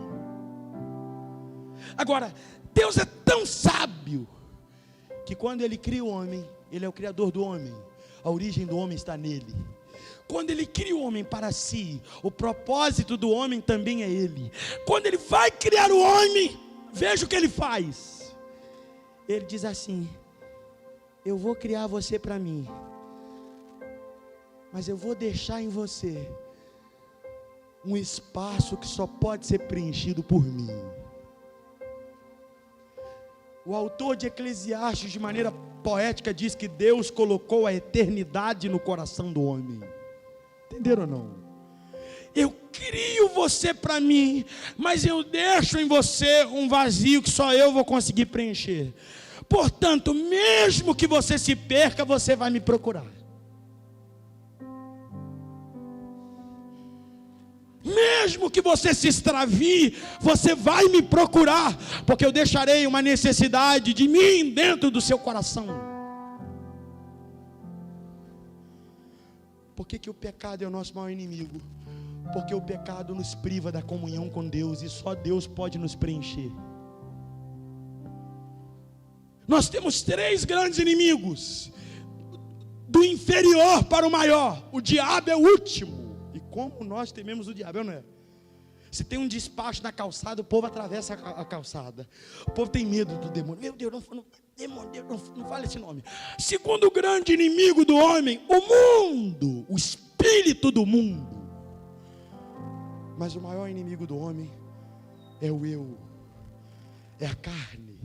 Agora, Deus é tão sábio que quando Ele cria o homem, Ele é o criador do homem. A origem do homem está nele. Quando Ele cria o homem para si, o propósito do homem também é Ele. Quando Ele vai criar o homem, veja o que Ele faz. Ele diz assim: eu vou criar você para mim, mas eu vou deixar em você um espaço que só pode ser preenchido por mim. O autor de Eclesiastes, de maneira poética, diz que Deus colocou a eternidade no coração do homem. Entenderam ou não? Eu crio você para mim, mas eu deixo em você um vazio que só eu vou conseguir preencher. Portanto, mesmo que você se perca, você vai me procurar. Mesmo que você se extravie, você vai me procurar, porque eu deixarei uma necessidade de mim dentro do seu coração. Por que o pecado é o nosso maior inimigo? Porque o pecado nos priva da comunhão com Deus, e só Deus pode nos preencher. Nós temos 3 grandes inimigos, do inferior para o maior. O diabo é o último. E como nós tememos o diabo, não é? Se tem um despacho na calçada, o povo atravessa a calçada. O povo tem medo do demônio. Meu Deus, não fale esse nome. Segundo grande inimigo do homem, o mundo, o espírito do mundo. Mas o maior inimigo do homem é o eu, é a carne.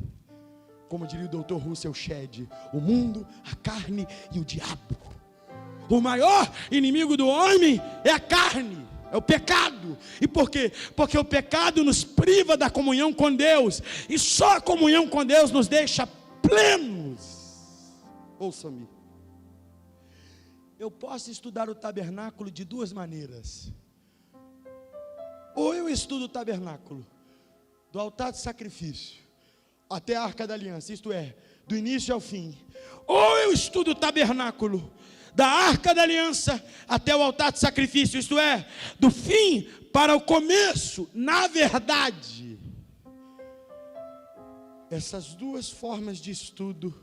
Como diria o Dr. Russell Shedd: o mundo, a carne e o diabo. O maior inimigo do homem é a carne, é o pecado. E por quê? Porque o pecado nos priva da comunhão com Deus, e só a comunhão com Deus nos deixa plenos. Ouça-me. Eu posso estudar o tabernáculo de 2 maneiras. Ou eu estudo o tabernáculo do altar de sacrifício até a Arca da Aliança, isto é, do início ao fim. Ou eu estudo o tabernáculo da Arca da Aliança até o altar de sacrifício, isto é, do fim para o começo. Na verdade, essas 2 formas de estudo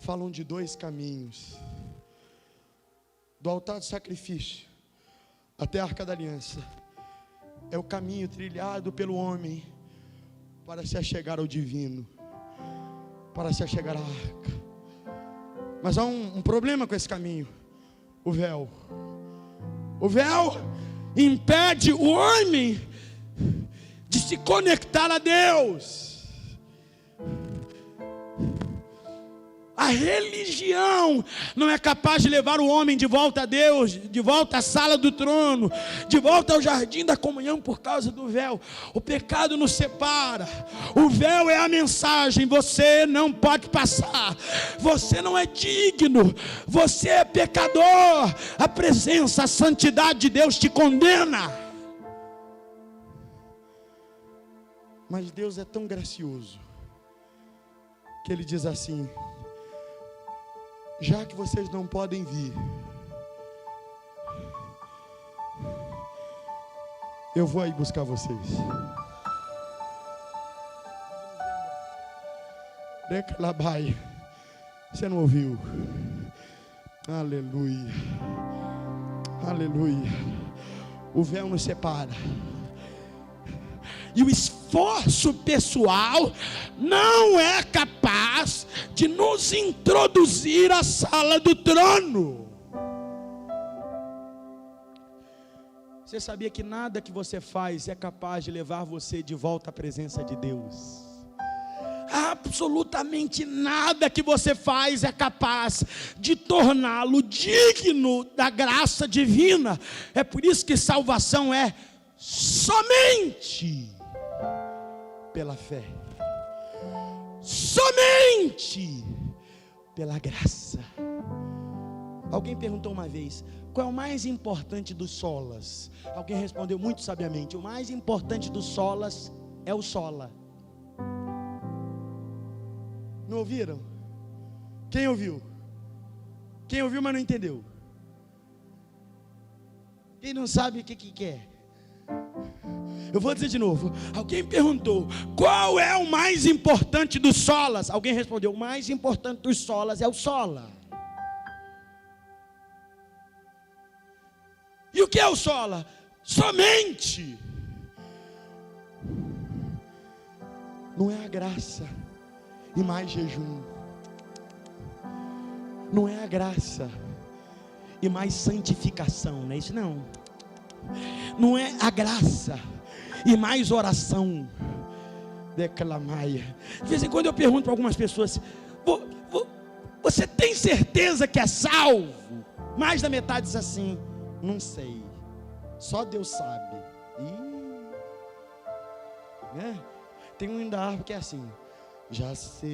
falam de 2 caminhos. Do altar de sacrifício até a Arca da Aliança é o caminho trilhado pelo homem para se achegar ao divino, para se achegar à arca. Mas há um problema com esse caminho: o véu. O véu impede o homem de se conectar a Deus. A religião não é capaz de levar o homem de volta a Deus, de volta à sala do trono, de volta ao jardim da comunhão por causa do véu. O pecado nos separa. O véu é a mensagem: você não pode passar, você não é digno, você é pecador. A presença, a santidade de Deus te condena. Mas Deus é tão gracioso que Ele diz assim: já que vocês não podem vir, eu vou aí buscar vocês. Declabai. Você não ouviu? Aleluia. Aleluia. O véu nos separa. E o esforço pessoal não é capaz de nos introduzir à sala do trono. Você sabia que nada que você faz é capaz de levar você de volta à presença de Deus? Absolutamente nada que você faz é capaz de torná-lo digno da graça divina. É por isso que salvação é somente pela fé, somente pela graça. Alguém perguntou uma vez: qual é o mais importante dos solas? Alguém respondeu muito sabiamente: o mais importante dos solas é o sola. Não ouviram? Quem ouviu? Quem ouviu, mas não entendeu? Quem não sabe o que quer? Eu vou dizer de novo. Alguém perguntou: qual é o mais importante dos solas? Alguém respondeu: o mais importante dos solas é o sola. E o que é o sola? Somente. Não é a graça e mais jejum. Não é a graça e mais santificação, não é isso não. Não é a graça e mais oração. Declamaia. De vez em quando eu pergunto para algumas pessoas: você tem certeza que é salvo? Mais da metade diz assim: não sei, só Deus sabe. Né? Tem um hino da harpa que é assim: já sei,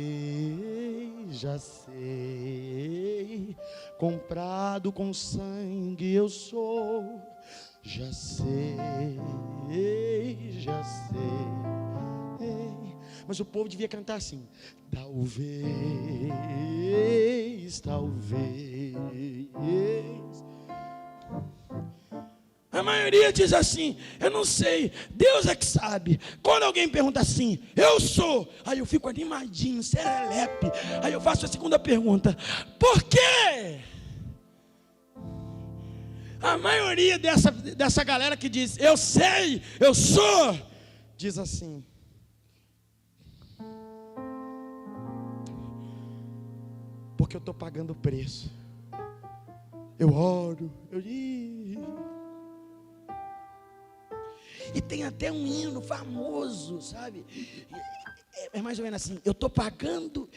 comprado com sangue eu sou. Já sei. Mas o povo devia cantar assim: talvez. A maioria diz assim: eu não sei, Deus é que sabe. Quando alguém pergunta assim: eu sou, aí eu fico animadinho, serelepe. Aí eu faço a segunda pergunta: por quê? A maioria dessa galera que diz eu sei, eu sou, diz assim: porque eu estou pagando o preço. Eu oro, E tem até um hino famoso, sabe? É mais ou menos assim: eu estou pagando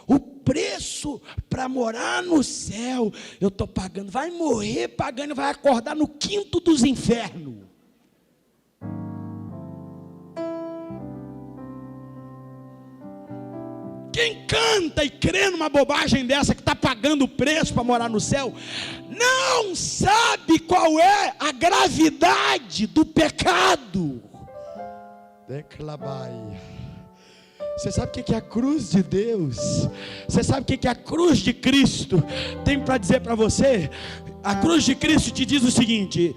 o preço para morar no céu. Eu estou pagando, vai morrer pagando, vai acordar no quinto dos infernos. Quem canta e crê numa bobagem dessa, que está pagando o preço para morar no céu, não sabe qual é a gravidade do pecado. Declabai. Você sabe o que é a cruz de Deus? Você sabe o que é a cruz de Cristo? Tem para dizer para você? A cruz de Cristo te diz o seguinte: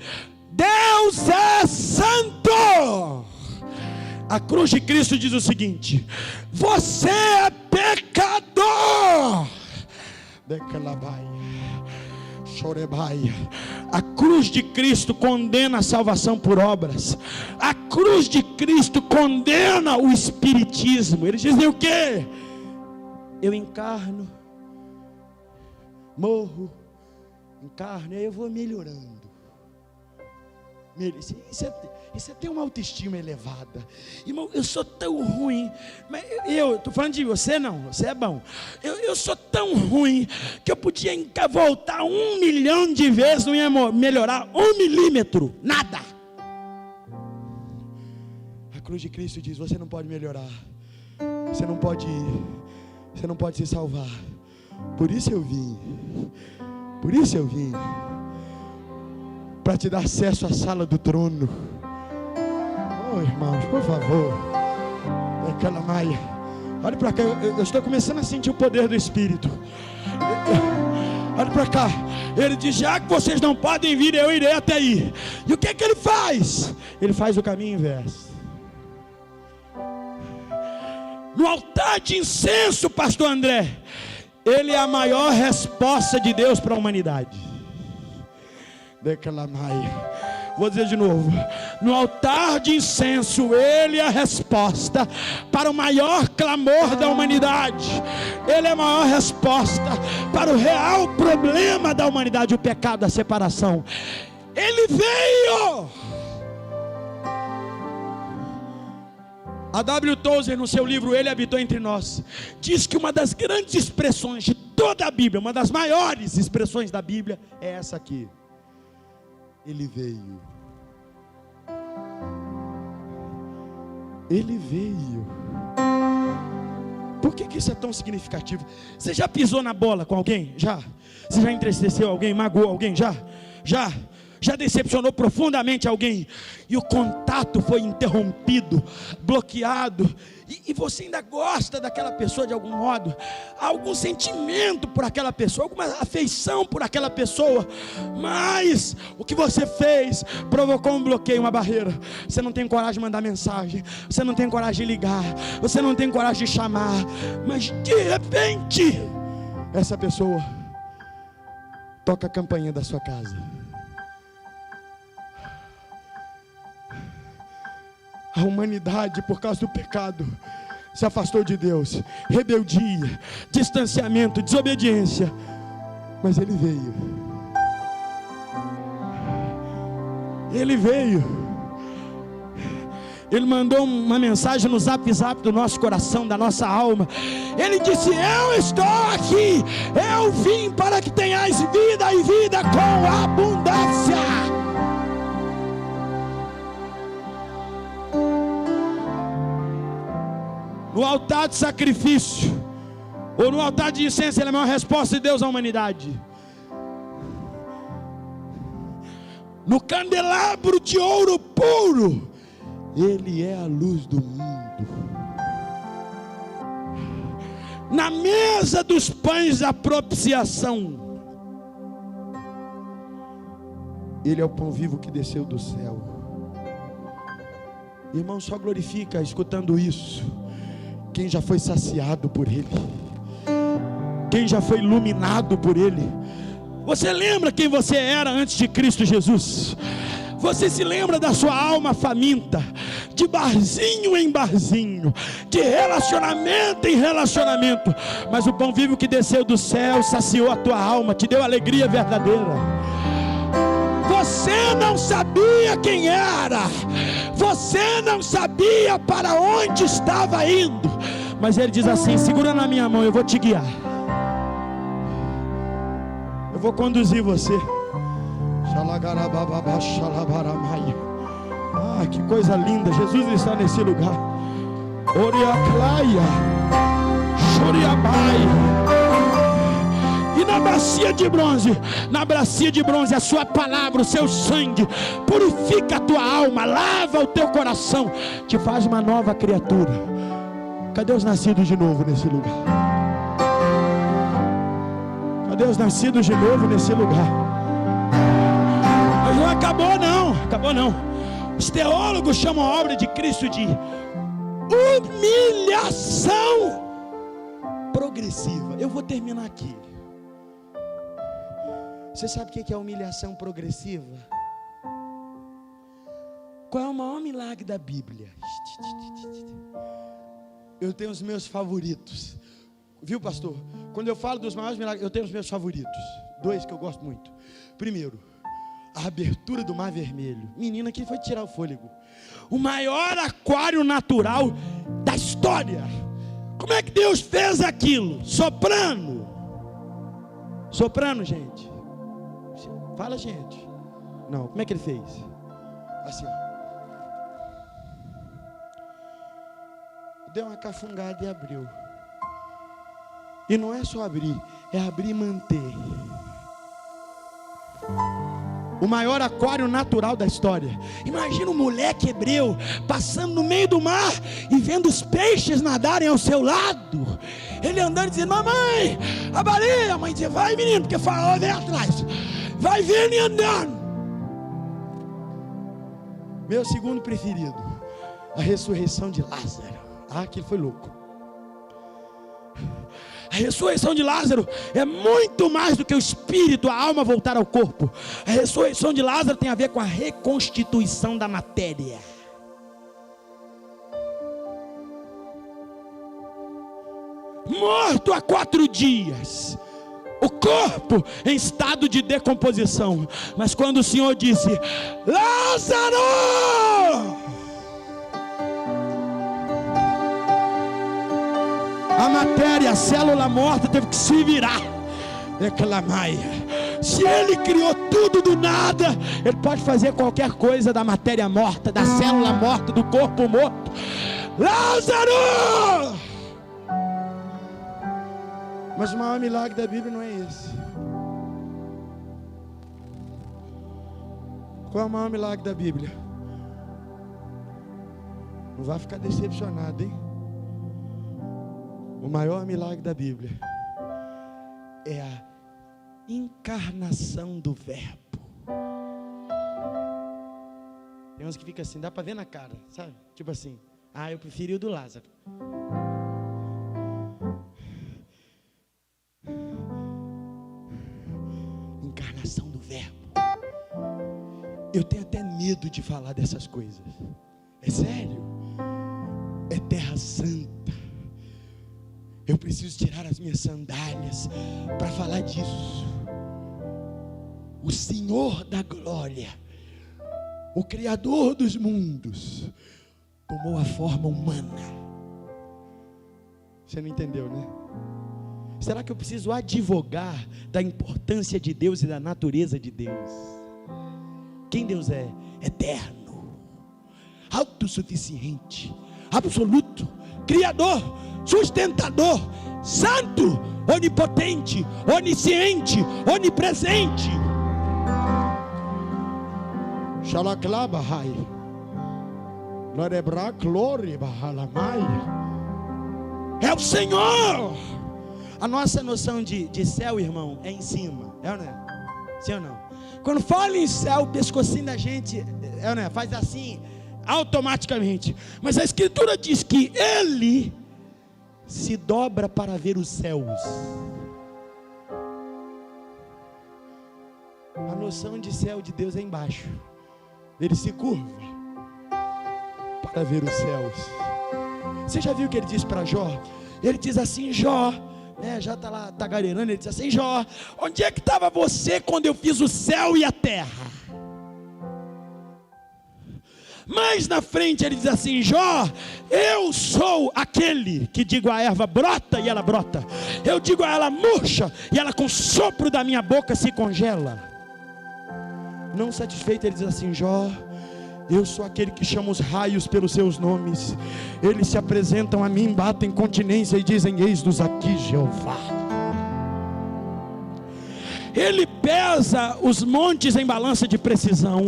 Deus é santo. A cruz de Cristo diz o seguinte: você é pecador. Declabai. A cruz de Cristo condena a salvação por obras. A cruz de Cristo condena o espiritismo. Eles dizem o quê? Eu encarno, morro, encarno, e aí eu vou melhorando. Isso é ter uma autoestima elevada. Irmão, eu sou tão ruim. Mas eu estou falando de você, não. Você é bom. Eu sou tão ruim que eu podia voltar 1 milhão de vezes, não ia melhorar 1 milímetro. Nada. A cruz de Cristo diz: você não pode melhorar. Você não pode se salvar. Por isso eu vim. Para te dar acesso à sala do trono. Oh, irmãos, por favor. Aquela Maia. Olha para cá, eu estou começando a sentir o poder do Espírito. Olha para cá. Ele diz: já que vocês não podem vir, eu irei até aí. E o que é que ele faz? Ele faz o caminho inverso. No altar de incenso, pastor André, ele é a maior resposta de Deus para a humanidade. Vou dizer de novo: no altar de incenso, ele é a resposta para o maior clamor da humanidade. Ele é a maior resposta para o real problema da humanidade, o pecado, a separação. Ele veio. A W. Tozer, no seu livro Ele Habitou Entre Nós, diz que uma das grandes expressões de toda a Bíblia, uma das maiores expressões da Bíblia, é essa aqui: Ele veio. Ele veio. Por que isso é tão significativo? Você já pisou na bola com alguém? Já? Você já entristeceu alguém? Magoou alguém? Já? Já decepcionou profundamente alguém e o contato foi interrompido, bloqueado, e você ainda gosta daquela pessoa de algum modo, há algum sentimento por aquela pessoa, alguma afeição por aquela pessoa, mas o que você fez provocou um bloqueio, uma barreira. Você não tem coragem de mandar mensagem, você não tem coragem de ligar, você não tem coragem de chamar, mas de repente essa pessoa toca a campainha da sua casa. A humanidade, por causa do pecado, se afastou de Deus. Rebeldia, distanciamento, desobediência. Mas Ele veio. Ele veio. Ele mandou uma mensagem no zap do nosso coração, da nossa alma. Ele disse: eu estou aqui. Eu vim para que tenhais vida e vida com abundância. No altar de sacrifício, ou no altar de incenso, ele é a maior resposta de Deus à humanidade. No candelabro de ouro puro, ele é a luz do mundo. Na mesa dos pães da propiciação, ele é o pão vivo que desceu do céu. Irmão, só glorifica escutando isso quem já foi saciado por Ele, quem já foi iluminado por Ele. Você lembra quem você era antes de Cristo Jesus? Você se lembra da sua alma faminta, de barzinho em barzinho, de relacionamento em relacionamento, mas o pão vivo que desceu do céu saciou a tua alma, te deu alegria verdadeira. Você não sabia quem era, você não sabia para onde estava indo, mas Ele diz assim: segura na minha mão, eu vou te guiar, eu vou conduzir você. Ah, que coisa linda, Jesus está nesse lugar. Oriaclaia, Choriabai. E na bacia de bronze, a sua palavra, o seu sangue, purifica a tua alma, lava o teu coração, te faz uma nova criatura. Cadê os nascidos de novo nesse lugar? Cadê os nascidos de novo nesse lugar? Mas não acabou não. Os teólogos chamam a obra de Cristo de humilhação progressiva. Eu vou terminar aqui. Você sabe o que é humilhação progressiva? Qual é o maior milagre da Bíblia? Eu tenho os meus favoritos. Viu, pastor? Quando eu falo dos maiores milagres, eu tenho os meus favoritos. 2 que eu gosto muito. Primeiro, a abertura do Mar Vermelho. Menina, que foi tirar o fôlego. O maior aquário natural da história. Como é que Deus fez aquilo? Soprando. Soprando, gente. Fala, gente. Não, como é que ele fez? Assim, ó. Deu uma cafungada e abriu. E não é só abrir, é abrir e manter. O maior aquário natural da história. Imagina um moleque hebreu passando no meio do mar e vendo os peixes nadarem ao seu lado. Ele andando e dizendo: mamãe, a baleia. A mãe dizia: vai, menino, porque Faraó vem atrás. Vai vendo e andando. Meu segundo preferido, a ressurreição de Lázaro. Ah, aquilo foi louco. A ressurreição de Lázaro é muito mais do que o espírito, a alma voltar ao corpo. A ressurreição de Lázaro tem a ver com a reconstituição da matéria. Morto há 4 dias, o corpo em estado de decomposição. Mas quando o Senhor disse: Lázaro, a matéria, a célula morta teve que se virar. Reclamai. Se Ele criou tudo do nada, Ele pode fazer qualquer coisa da matéria morta, da célula morta, do corpo morto. Lázaro! Mas o maior milagre da Bíblia não é esse. Qual é o maior milagre da Bíblia? Não vai ficar decepcionado, hein? O maior milagre da Bíblia é a encarnação do Verbo. Tem uns que ficam assim, dá para ver na cara, sabe? Tipo assim: ah, eu preferi o do Lázaro. Encarnação do Verbo. Eu tenho até medo de falar dessas coisas. É sério. É terra santa. Eu preciso tirar as minhas sandálias para falar disso. O Senhor da glória, o Criador dos mundos, tomou a forma humana. Você não entendeu, né? Será que eu preciso advogar da importância de Deus e da natureza de Deus? Quem Deus é? Eterno, autossuficiente, absoluto, Criador, sustentador, santo, onipotente, onisciente, onipresente. Shalaklabahai, Lorebra Glória Bahalamai. É o Senhor. A nossa noção de céu, irmão, é em cima, é ou não é? Sim ou não? Quando fala em céu, o pescocinho da gente, é ou não é? Faz assim, automaticamente. Mas a Escritura diz que Ele se dobra para ver os céus. A noção de céu de Deus é embaixo. Ele se curva para ver os céus. Você já viu o que ele diz para Jó? Ele diz assim: Jó, já está lá tagareirando. Ele diz assim: Jó, onde é que estava você quando eu fiz o céu e a terra? Mais na frente ele diz assim: Jó, eu sou aquele que digo à erva brota e ela brota, eu digo a ela murcha e ela com o sopro da minha boca se congela. Não satisfeito, ele diz assim: Jó, eu sou aquele que chama os raios pelos seus nomes, eles se apresentam a mim, batem continência e dizem: eis-nos aqui, Jeová. Ele pesa os montes em balança de precisão.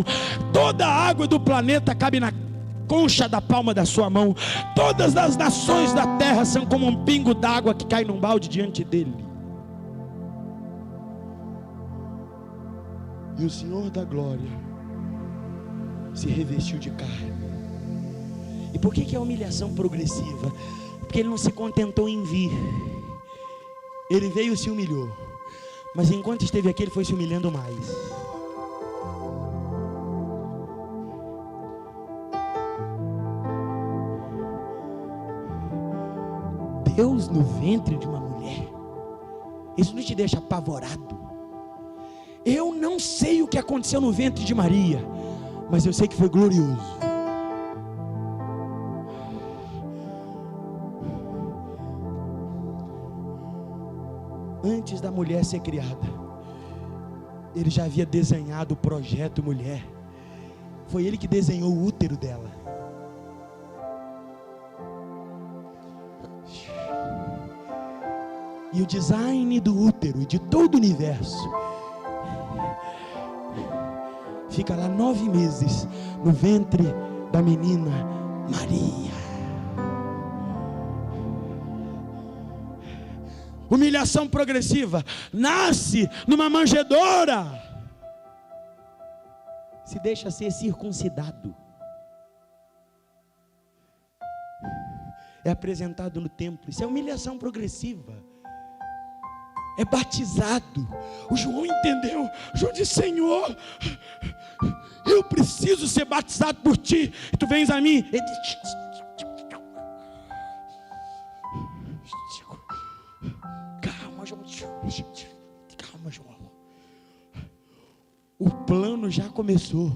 Toda a água do planeta cabe na concha da palma da sua mão. Todas as nações da terra são como um pingo d'água que cai num balde diante dele. E o Senhor da glória se revestiu de carne. E por que é a humilhação progressiva? Porque ele não se contentou em vir. Ele veio e se humilhou. Mas enquanto esteve aqui, ele foi se humilhando mais. Deus no ventre de uma mulher. Isso não te deixa apavorado? Eu não sei o que aconteceu no ventre de Maria, mas eu sei que foi glorioso. Antes da mulher ser criada, Ele já havia desenhado o projeto mulher. Foi Ele que desenhou o útero dela. E o design do útero e de todo o universo fica lá 9 meses no ventre da menina Maria. Humilhação progressiva. Nasce numa manjedoura. Se deixa ser circuncidado. É apresentado no templo. Isso é humilhação progressiva. É batizado. O João entendeu. João disse: Senhor, eu preciso ser batizado por ti. E tu vens a mim. Ele diz: calma, João. O plano já começou.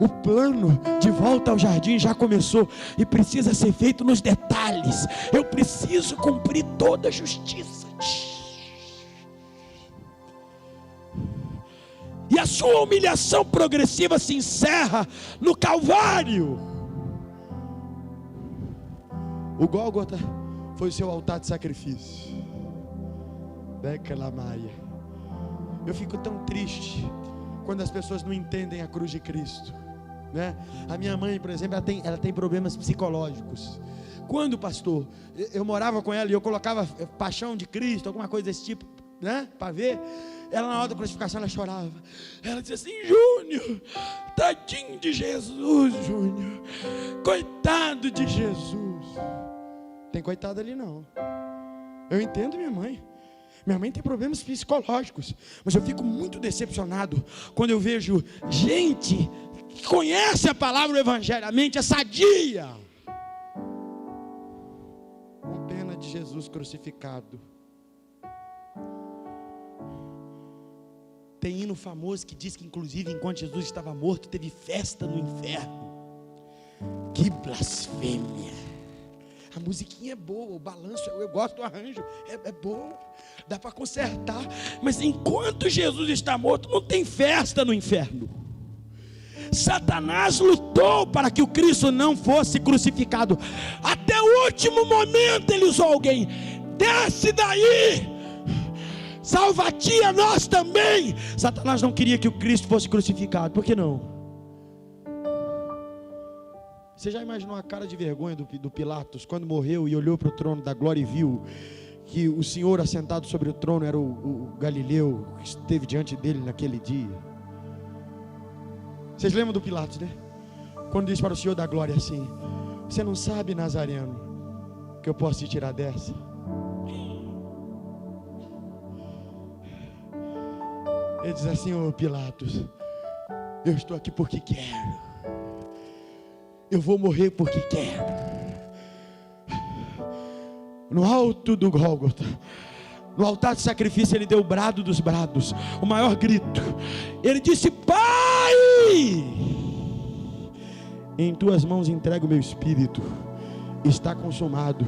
O plano de volta ao jardim já começou. E precisa ser feito nos detalhes. Eu preciso cumprir toda a justiça. E a sua humilhação progressiva se encerra no Calvário. O Gólgota foi o seu altar de sacrifício. Eu fico tão triste quando as pessoas não entendem a cruz de Cristo, né? A minha mãe, por exemplo, ela tem problemas psicológicos. Quando, pastor, eu morava com ela e eu colocava Paixão de Cristo, alguma coisa desse tipo, né, para ver, ela na hora da crucificação ela chorava. Ela dizia assim: Júnior, tadinho de Jesus, Júnior, coitado de Jesus. Tem coitado ali não. Eu entendo minha mãe. Minha mãe tem problemas psicológicos, mas eu fico muito decepcionado quando eu vejo gente que conhece a palavra, o evangelho, a mente é sadia, com pena de Jesus crucificado. Tem hino famoso que diz que inclusive enquanto Jesus estava morto, teve festa no inferno. Que blasfêmia! A musiquinha é boa, o balanço, eu gosto do arranjo, é bom, dá para consertar. Mas enquanto Jesus está morto, não tem festa no inferno. Satanás lutou para que o Cristo não fosse crucificado. Até o último momento ele usou alguém. Desce daí, salva-te a nós também. Satanás não queria que o Cristo fosse crucificado. Por que não? Você já imaginou a cara de vergonha do Pilatos quando morreu e olhou para o trono da glória e viu que o Senhor assentado sobre o trono era o Galileu que esteve diante dele naquele dia? Vocês lembram do Pilatos, né? Quando disse para o Senhor da glória assim: você não sabe, Nazareno, que eu posso te tirar dessa? Ele diz assim: ô Pilatos, eu estou aqui porque quero. Eu vou morrer porque quero. No alto do Gólgota, no altar de sacrifício, ele deu o brado dos brados, o maior grito. Ele disse: Pai, em tuas mãos entrego o meu espírito. Está consumado.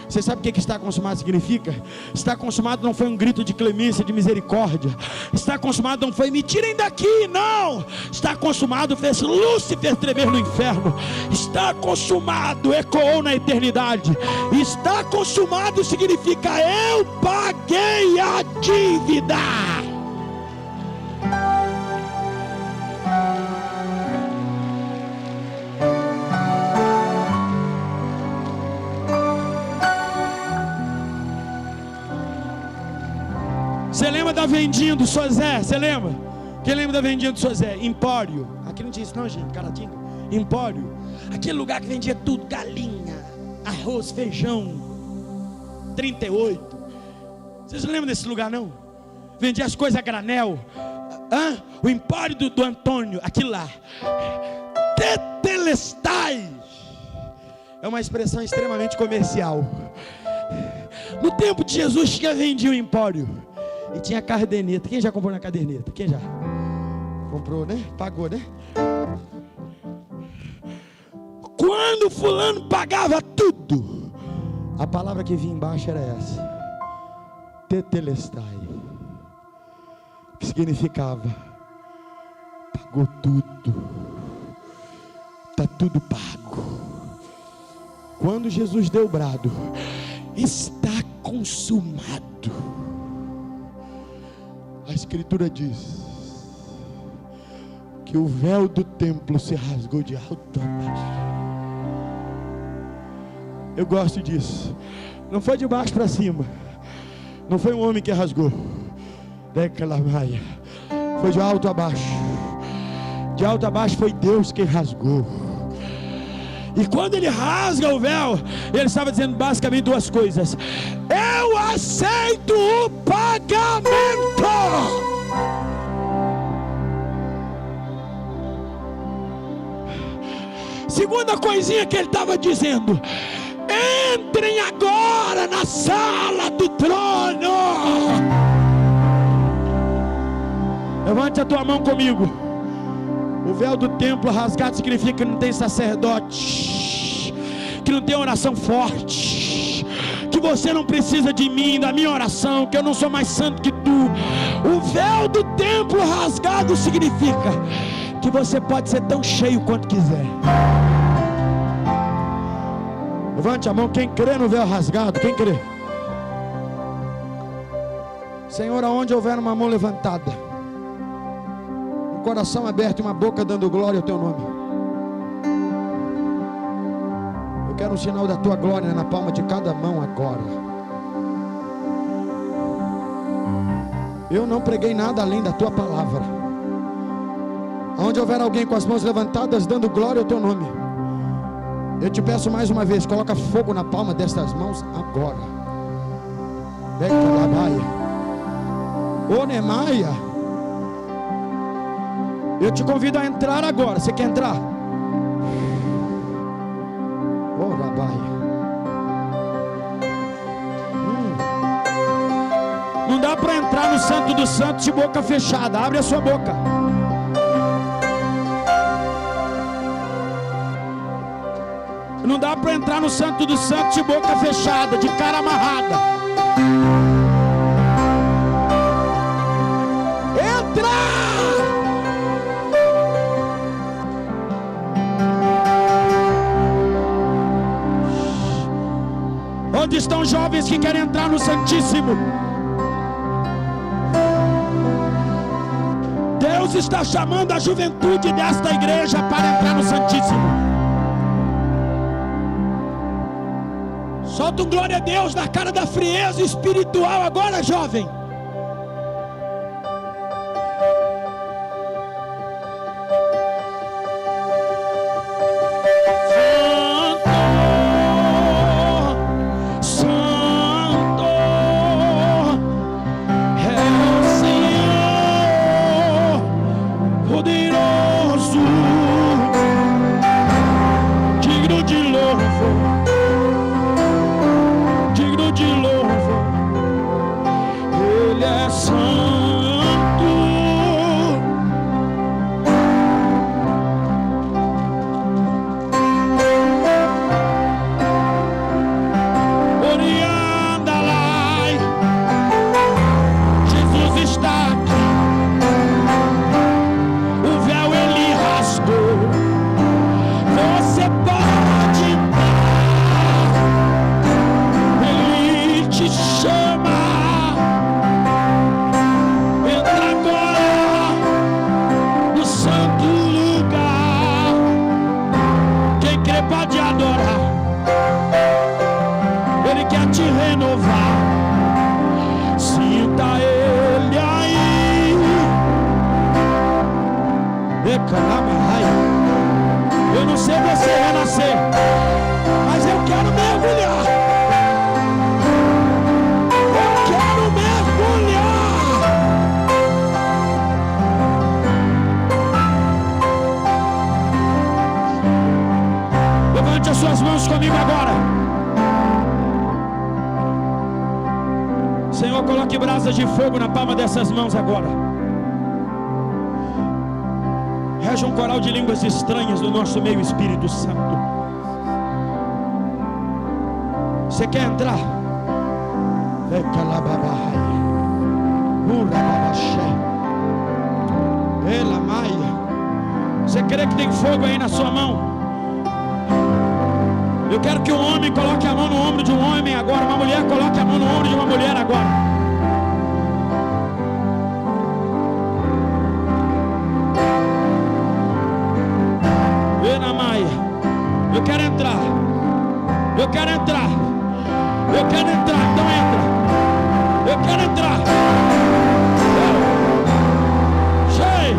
Você sabe o que está consumado significa? Está consumado não foi um grito de clemência, de misericórdia. Está consumado não foi: me tirem daqui, não. Está consumado fez Lúcifer tremer no inferno. Está consumado ecoou na eternidade. Está consumado significa: eu paguei a dívida. Você lembra da vendinha do Sozé? Você lembra? Quem lembra da vendinha do Sozé? Empório. Aqui não tinha isso não, gente, Caratinga. Empório. Aquele lugar que vendia tudo: galinha, arroz, feijão. 38. Vocês não lembram desse lugar não? Vendia as coisas a granel. O empório do Antônio. Aquilo lá. Tetelestai. É uma expressão extremamente comercial. No tempo de Jesus tinha vendido o empório e tinha caderneta. Quem já comprou na caderneta? Quem já? Comprou, né? Pagou, né? Quando fulano pagava tudo, a palavra que vinha embaixo era essa: tetelestai, que significava pagou tudo, está tudo pago. Quando Jesus deu o brado, está consumado, a Escritura diz que o véu do templo se rasgou de alto a baixo. Eu gosto disso. Não foi de baixo para cima, não foi um homem que rasgou, foi de alto a baixo. De alto a baixo foi Deus quem rasgou. E quando ele rasga o véu, ele estava dizendo basicamente duas coisas: eu aceito o pagamento. Segunda coisinha que ele estava dizendo: entrem agora na sala do trono. Levante a tua mão comigo. O véu do templo rasgado significa que não tem sacerdote, que não tem oração forte, que você não precisa de mim, da minha oração, que eu não sou mais santo que tu. O véu do templo rasgado significa que você pode ser tão cheio quanto quiser. Levante a mão quem crê no véu rasgado. Quem crê? Senhor, aonde houver uma mão levantada, um coração aberto e uma boca dando glória ao teu nome, eu quero um sinal da tua glória na palma de cada mão agora. Eu não preguei nada além da tua palavra. Onde houver alguém com as mãos levantadas dando glória ao teu nome, eu te peço mais uma vez, coloca fogo na palma destas mãos agora. Ô Nemaia, eu te convido a entrar agora. Você quer entrar? Ô Rabaia, não dá para entrar no Santo dos Santos de boca fechada. Abre a sua boca. Não dá para entrar no Santo dos Santos de boca fechada, de cara amarrada. Entra! Onde estão jovens que querem entrar no Santíssimo? Deus está chamando a juventude desta igreja para entrar no Santíssimo. Solta um glória a Deus na cara da frieza espiritual agora, jovem. Eu não sei você renascer, mas eu quero mergulhar. Eu quero mergulhar. Levante as suas mãos comigo agora. Senhor, coloque brasas de fogo na palma dessas mãos agora. Rege um coral de línguas estranhas no nosso meio, Espírito Santo. Você quer entrar? Você crê que tem fogo aí na sua mão? Eu quero que um homem coloque a mão no ombro de um homem agora. Uma mulher coloque a mão no ombro de uma mulher agora. Vena Maia. Eu quero entrar. Eu quero entrar. Eu quero entrar. Então entra. Eu quero entrar. Cheio.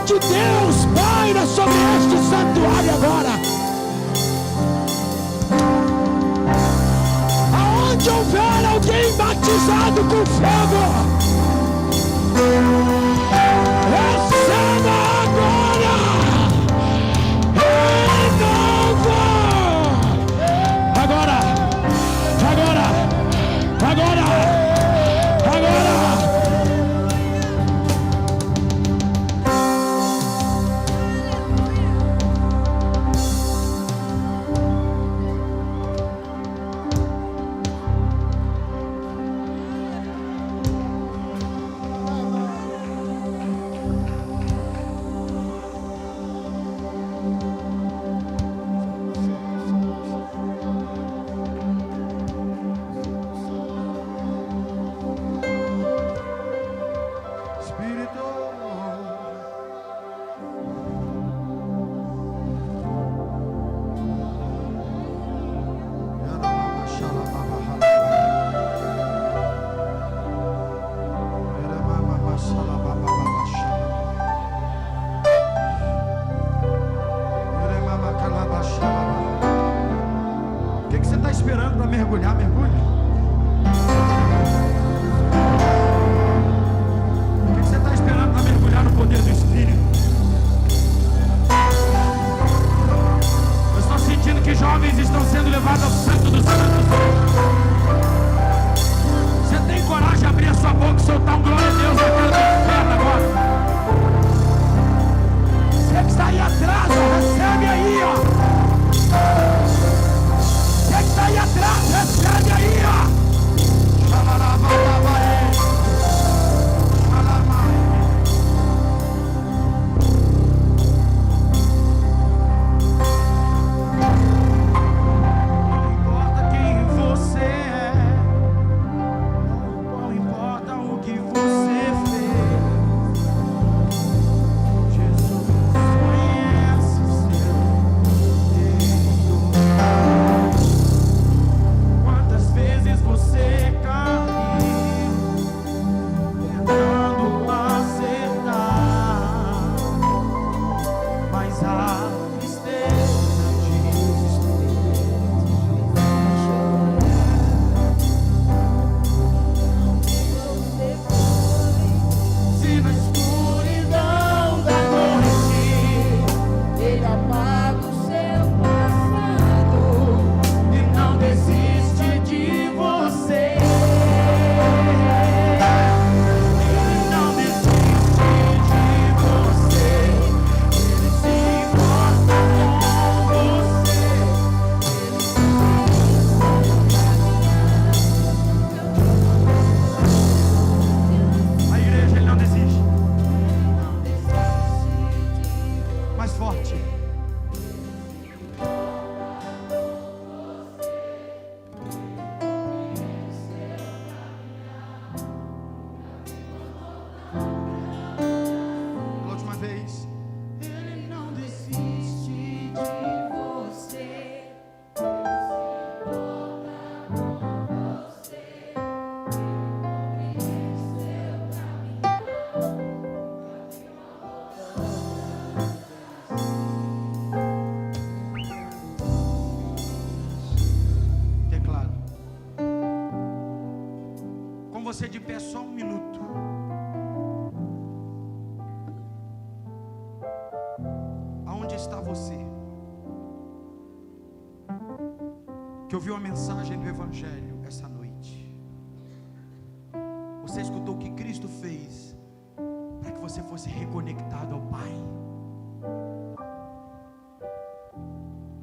De Deus paira sobre este santuário agora. Aonde houver alguém batizado com fogo, receba agora renovo. Agora, agora, agora, agora. Esperando para mergulhar, mergulhe. O que você está esperando para mergulhar no poder do Espírito? Eu estou sentindo que jovens estão sendo levados ao Santo dos Santos. Você tem coragem de abrir a sua boca e soltar um glória a Deus na cara do inferno agora? Você que está aí atrás, recebe aí, ó. Você que está aí atrás, recebe aí, ó. Não importa lado. Com você de pé só um minuto. Aonde está você? Que ouviu a mensagem do Evangelho essa noite. Você escutou o que Cristo fez para que você fosse reconectado ao Pai.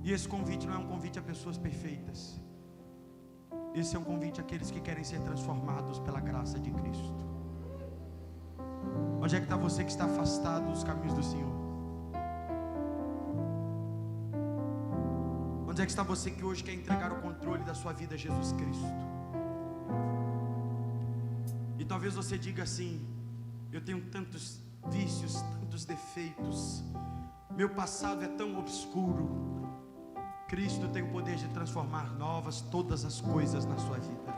E esse convite não é um convite a pessoas perfeitas. Esse é um convite àqueles que querem ser transformados pela graça de Cristo. Onde é que está você que está afastado dos caminhos do Senhor? Onde é que está você que hoje quer entregar o controle da sua vida a Jesus Cristo? E talvez você diga assim: eu tenho tantos vícios, tantos defeitos, meu passado é tão obscuro. Cristo tem o poder de transformar novas todas as coisas na sua vida.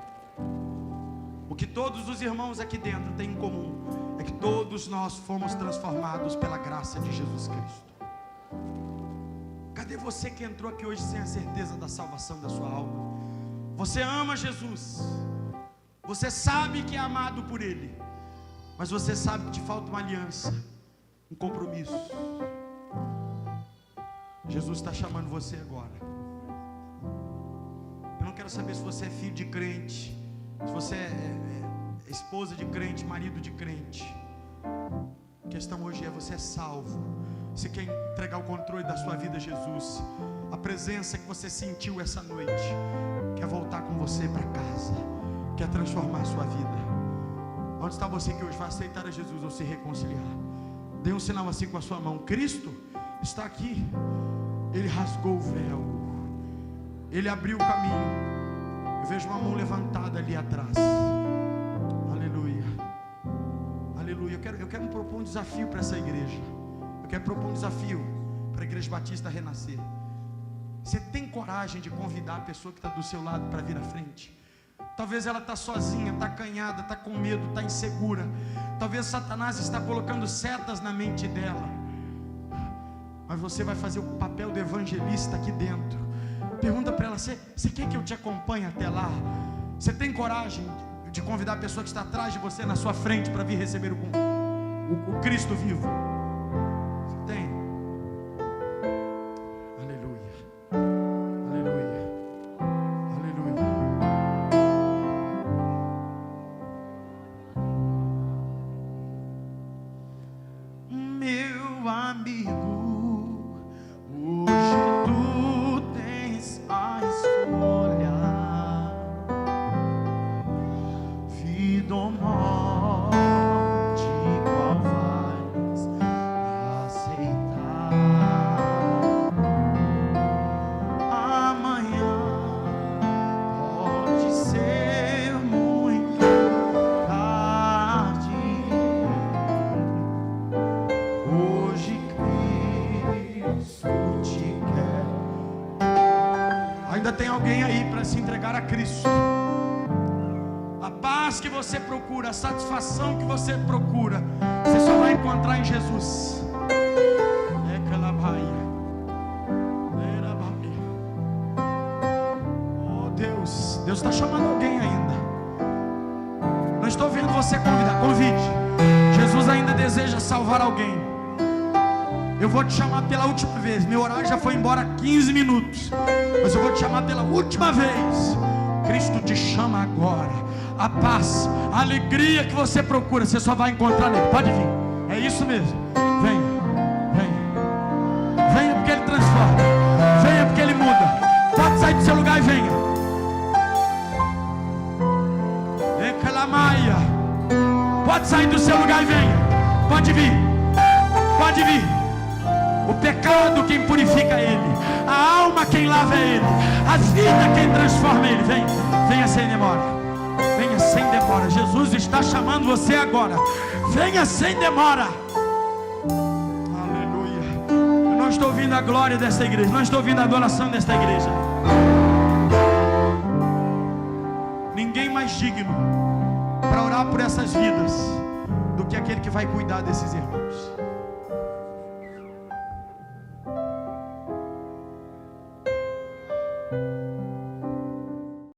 O que todos os irmãos aqui dentro têm em comum é que todos nós fomos transformados pela graça de Jesus Cristo. Cadê você que entrou aqui hoje sem a certeza da salvação da sua alma? Você ama Jesus, você sabe que é amado por Ele, mas você sabe que te falta uma aliança, um compromisso. Jesus está chamando você agora. Eu não quero saber se você é filho de crente, se você é esposa de crente, marido de crente. A questão hoje é: você é salvo? Você quer entregar o controle da sua vida a Jesus? A presença que você sentiu essa noite quer voltar com você para casa, quer transformar a sua vida. Onde está você que hoje vai aceitar a Jesus ou se reconciliar? Dê um sinal assim com a sua mão. Cristo está aqui. Ele rasgou o véu, Ele abriu o caminho. Eu vejo uma mão levantada ali atrás. Aleluia, aleluia. Eu quero propor um desafio para essa igreja. Eu quero propor um desafio para a Igreja Batista Renascer. Você tem coragem de convidar a pessoa que está do seu lado para vir à frente? Talvez ela está sozinha, está acanhada, está com medo, está insegura. Talvez Satanás está colocando setas na mente dela. Mas você vai fazer o papel do evangelista aqui dentro. Pergunta para ela: você quer que eu te acompanhe até lá? Você tem coragem de convidar a pessoa que está atrás de você na sua frente para vir receber o Cristo vivo? Você tem? Aleluia, aleluia, aleluia. Meu amigo, tem alguém aí para se entregar a Cristo. A paz que você procura, a satisfação que você procura, você só vai encontrar em Jesus. Oh Deus, Deus está chamando alguém ainda. Não estou vendo você convidar. Convide. Jesus ainda deseja salvar alguém. Eu vou te chamar pela última vez. Meu horário já foi embora há 15 minutos, mas eu vou te chamar pela última vez. Cristo te chama agora. A paz, a alegria que você procura, você só vai encontrar nele. Pode vir, é isso mesmo. Venha, venha. Venha porque Ele transforma. Venha porque Ele muda. Pode sair do seu lugar e venha. Ecalamaia. Pode sair do seu lugar e venha. Pode vir, pode vir. O pecado quem purifica Ele, a alma quem lava Ele, a vida quem transforma Ele. Venha, venha sem demora, venha sem demora. Jesus está chamando você agora. Venha sem demora. Aleluia. Eu não estou ouvindo a glória desta igreja, não estou ouvindo a adoração desta igreja. Ninguém mais digno para orar por essas vidas do que aquele que vai cuidar desses irmãos.